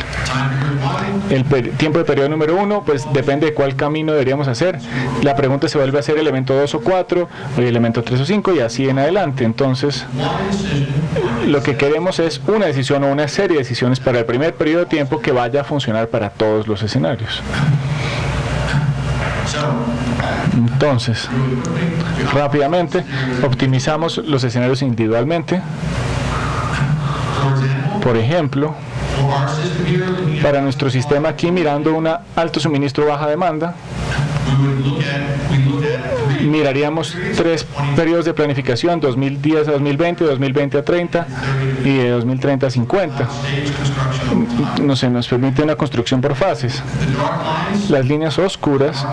El tiempo de periodo número 1, pues depende de cuál camino deberíamos hacer. La pregunta se vuelve a ser elemento 2 o 4, o elemento 3 o 5 y así en adelante. Entonces, lo que queremos es una decisión o una serie de decisiones para el primer periodo de tiempo que vaya a funcionar para todos los escenarios. Entonces, rápidamente, optimizamos los escenarios individualmente. Por ejemplo, para nuestro sistema aquí, mirando una alto suministro, baja demanda, miraríamos 3 periodos de planificación, 2010 a 2020, 2020 a 30 y de 2030 a 50. No sé, nos permite una construcción por fases. Las líneas oscuras,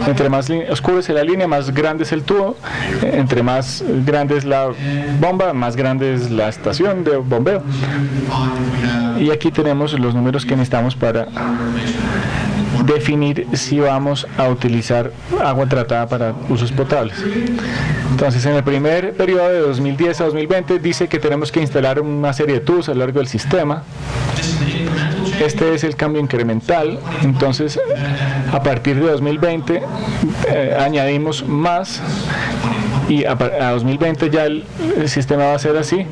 entre más oscura es la línea, más grande es el tubo, entre más grande es la bomba, más grande es la estación de bombeo. Y aquí tenemos los números que necesitamos para definir si vamos a utilizar agua tratada para usos potables. Entonces, en el primer periodo de 2010 a 2020 dice que tenemos que instalar una serie de tubos a lo largo del sistema. Este es el cambio incremental. Entonces, a partir de 2020 añadimos más y a 2020 ya el sistema va a ser así.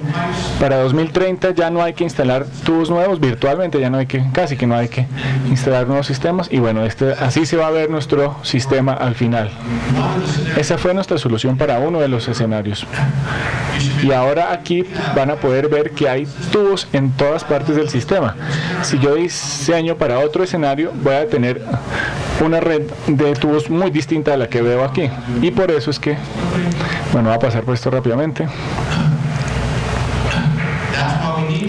Para 2030 ya no hay que instalar tubos nuevos, virtualmente ya no hay que, casi que no hay que instalar nuevos sistemas y bueno, así se va a ver nuestro sistema al final. Esa fue nuestra solución para uno de los escenarios. Y ahora aquí van a poder ver que hay tubos en todas partes del sistema. Si yo diseño para otro escenario, voy a tener una red de tubos muy distinta a la que veo aquí. Y por eso es que, bueno, voy a pasar por esto rápidamente.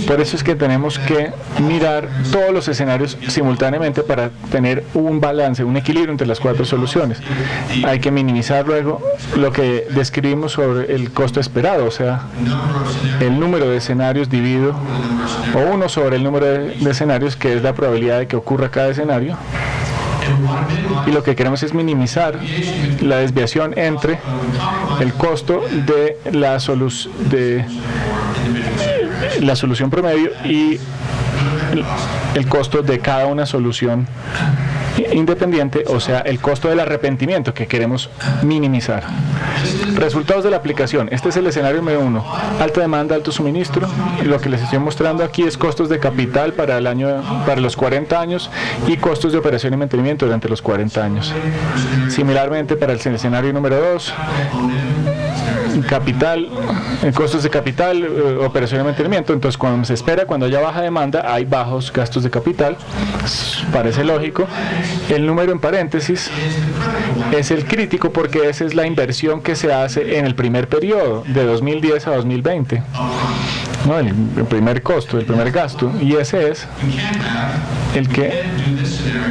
Por eso es que tenemos que mirar todos los escenarios simultáneamente para tener un balance, un equilibrio entre las 4 soluciones. Hay que minimizar luego lo que describimos sobre el costo esperado, o sea, el número de escenarios dividido, o 1 sobre el número de escenarios, que es la probabilidad de que ocurra cada escenario. Y lo que queremos es minimizar la desviación entre el costo de la solución promedio y el costo de cada una solución independiente, o sea, el costo del arrepentimiento que queremos minimizar. Resultados de la aplicación. Este es el escenario número 1. Alta demanda, alto suministro. Lo que les estoy mostrando aquí es costos de capital para los 40 años y costos de operación y mantenimiento durante los 40 años. Similarmente para el escenario número 2, capital, costos de capital, operación y mantenimiento. Entonces, cuando se espera, cuando haya baja demanda, hay bajos gastos de capital. Parece lógico. El número en paréntesis es el crítico porque esa es la inversión que se hace en el primer periodo, de 2010 a 2020. ¿No? El primer costo, el primer gasto, y ese es el que,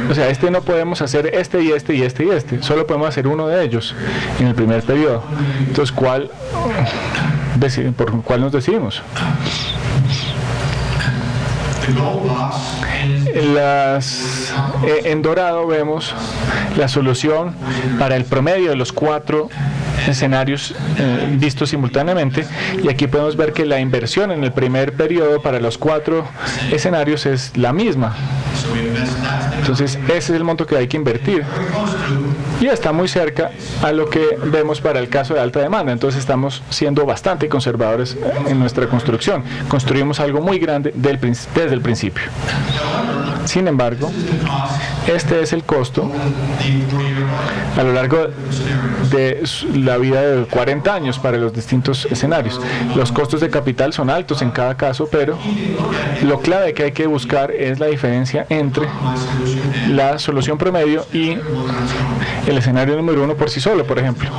o sea, no podemos hacer este y este y este y este, solo podemos hacer uno de ellos en el primer periodo. Entonces, ¿por cuál nos decidimos? En dorado vemos la solución para el promedio de los 4 escenarios vistos simultáneamente, y aquí podemos ver que la inversión en el primer periodo para los 4 escenarios es la misma. Entonces ese es el monto que hay que invertir y está muy cerca a lo que vemos para el caso de alta demanda. Entonces estamos siendo bastante conservadores en nuestra construcción. Construimos algo muy grande desde el principio. Sin embargo, este es el costo a lo largo de la vida de 40 años para los distintos escenarios. Los costos de capital son altos en cada caso, pero lo clave que hay que buscar es la diferencia entre la solución promedio y el escenario número 1 por sí solo, por ejemplo.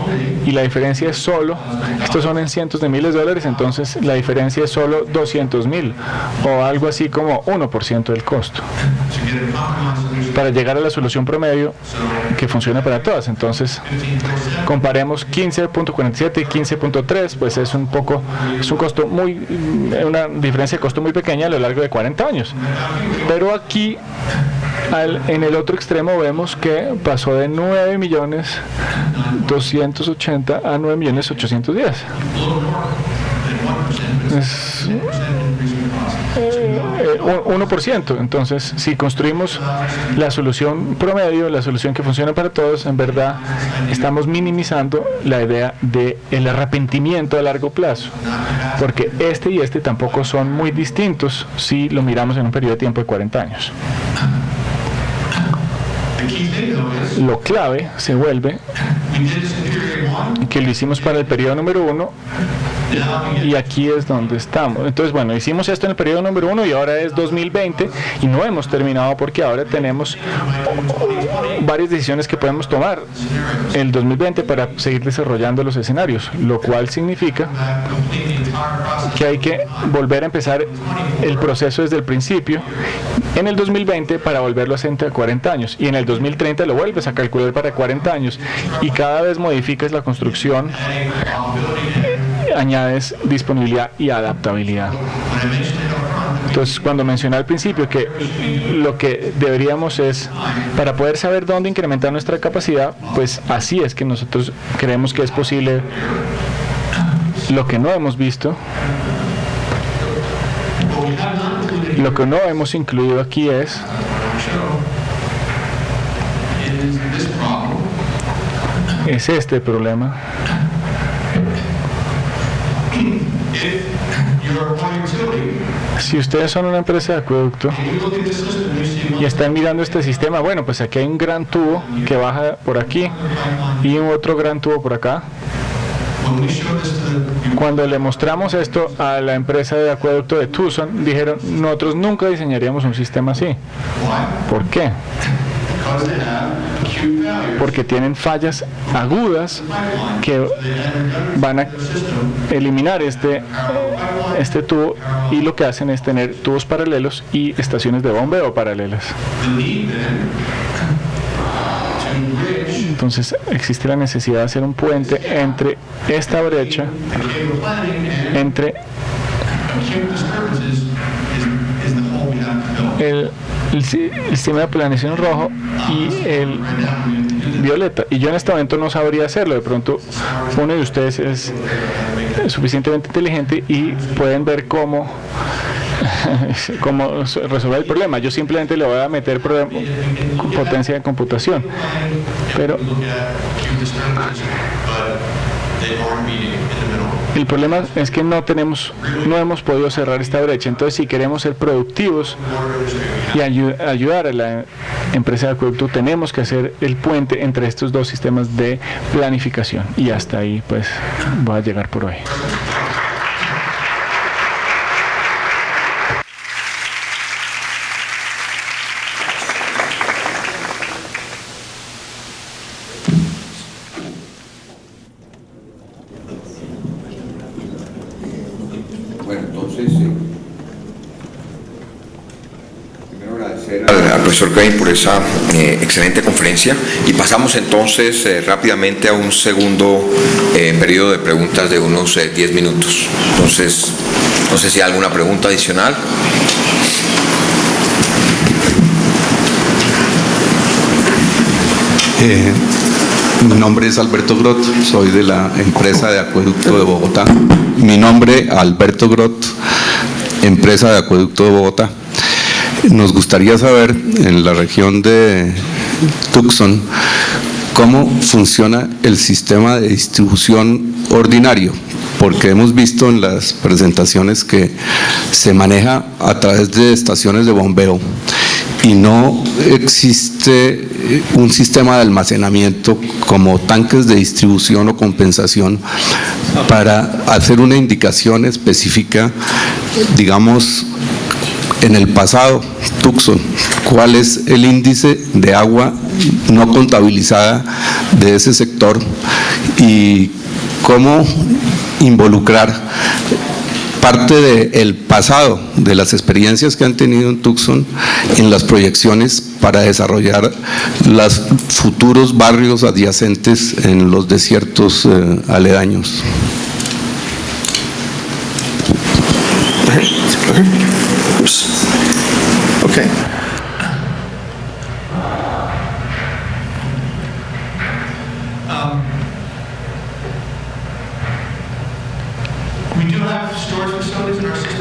Y la diferencia es solo, estos son en cientos de miles de dólares, entonces la diferencia es solo 200,000 o algo así como 1% del costo para llegar a la solución promedio que funcione para todas. Entonces comparemos 15.47 y 15.3, pues es un costo una diferencia de costo muy pequeña a lo largo de 40 años. Pero aquí en el otro extremo vemos que pasó de 9.280.000 a 9.810.000. Es 1%. Entonces, si construimos la solución promedio, la solución que funciona para todos, en verdad estamos minimizando la idea del arrepentimiento a largo plazo, porque este y este tampoco son muy distintos si lo miramos en un periodo de tiempo de 40 años. Lo clave se vuelve que lo hicimos para el periodo número 1 y aquí es donde estamos. Entonces, bueno, hicimos esto en el periodo número 1 y ahora es 2020 y no hemos terminado porque ahora tenemos varias decisiones que podemos tomar el 2020 para seguir desarrollando los escenarios, lo cual significa que hay que volver a empezar el proceso desde el principio en el 2020 para volverlo a hacer a 40 años y en el 2030 lo vuelves a calcular para 40 años y cada vez modificas la construcción, añades disponibilidad y adaptabilidad. Entonces, cuando mencioné al principio que lo que deberíamos es, para poder saber dónde incrementar nuestra capacidad, pues así es que nosotros creemos que es posible. Lo que no hemos visto, lo que no hemos incluido aquí es este problema. Si ustedes son una empresa de acueducto y están mirando este sistema, bueno, pues aquí hay un gran tubo que baja por aquí y otro gran tubo por acá. Cuando le mostramos esto a la empresa de acueducto de Tucson, dijeron, nosotros nunca diseñaríamos un sistema así. ¿Por qué? Porque tienen fallas agudas que van a eliminar este tubo y lo que hacen es tener tubos paralelos y estaciones de bombeo paralelas. Entonces existe la necesidad de hacer un puente entre esta brecha, entre el sistema de planeación rojo y el violeta, y yo en este momento no sabría hacerlo. De pronto uno de ustedes es suficientemente inteligente y pueden ver cómo resolver el problema. Yo simplemente le voy a meter potencia de computación, pero el problema es que no hemos podido cerrar esta brecha. Entonces, si queremos ser productivos y ayudar a la empresa de acueducto, tenemos que hacer el puente entre estos dos sistemas de planificación. Y hasta ahí, pues, voy a llegar por hoy. Al profesor Crane por esa excelente conferencia y pasamos entonces rápidamente a un segundo periodo de preguntas de unos 10 minutos. Entonces, no sé si hay alguna pregunta adicional. Mi nombre es Alberto Grot, soy de la empresa de acueducto de Bogotá. Mi nombre, Alberto Grot, empresa de acueducto de Bogotá. Nos gustaría saber, en la región de Tucson, cómo funciona el sistema de distribución ordinario, porque hemos visto en las presentaciones que se maneja a través de estaciones de bombeo y no existe un sistema de almacenamiento como tanques de distribución o compensación para hacer una indicación específica, digamos, en el pasado, Tucson, cuál es el índice de agua no contabilizada de ese sector y cómo involucrar parte del pasado, de las experiencias que han tenido en Tucson, en las proyecciones para desarrollar los futuros barrios adyacentes en los desiertos aledaños. Okay.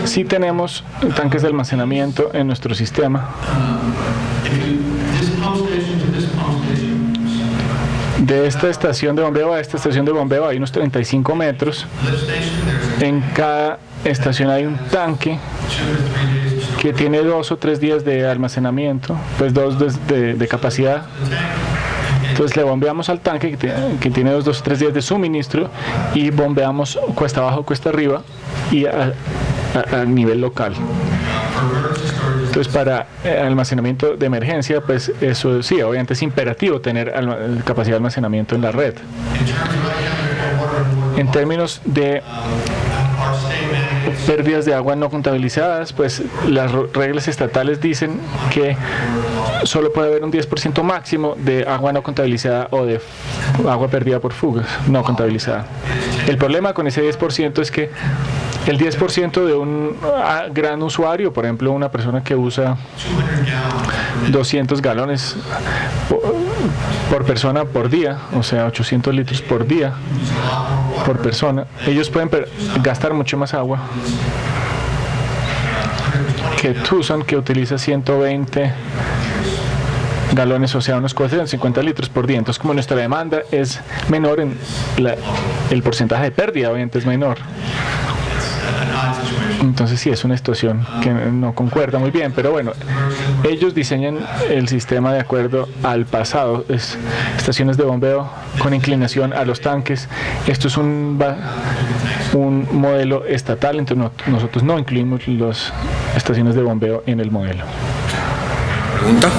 Sí tenemos tanques de almacenamiento en nuestro sistema. De esta estación de bombeo a esta estación de bombeo hay unos 35 metros. En cada estación hay un tanque que tiene 2 o 3 días de almacenamiento, pues 2 de capacidad. Entonces le bombeamos al tanque que tiene 2 o 3 días de suministro y bombeamos cuesta abajo, cuesta arriba y a nivel local. Entonces para almacenamiento de emergencia, pues eso sí, obviamente es imperativo tener capacidad de almacenamiento en la red. En términos de pérdidas de agua no contabilizadas, pues las reglas estatales dicen que solo puede haber un 10% máximo de agua no contabilizada o de agua perdida por fugas no contabilizada. El problema con ese 10% es que el 10% de un gran usuario, por ejemplo, una persona que usa 200 galones por persona por día, o sea, 800 litros por día por persona, ellos pueden gastar mucho más agua que Tucson, que utiliza 120 galones, o sea, unos 450 litros por día. Entonces, como nuestra demanda es menor, el porcentaje de pérdida obviamente es menor. Entonces sí, es una situación que no concuerda muy bien, pero bueno, ellos diseñan el sistema de acuerdo al pasado, es estaciones de bombeo con inclinación a los tanques. Esto es un modelo estatal, entonces nosotros no incluimos las estaciones de bombeo en el modelo. ¿Pregunta?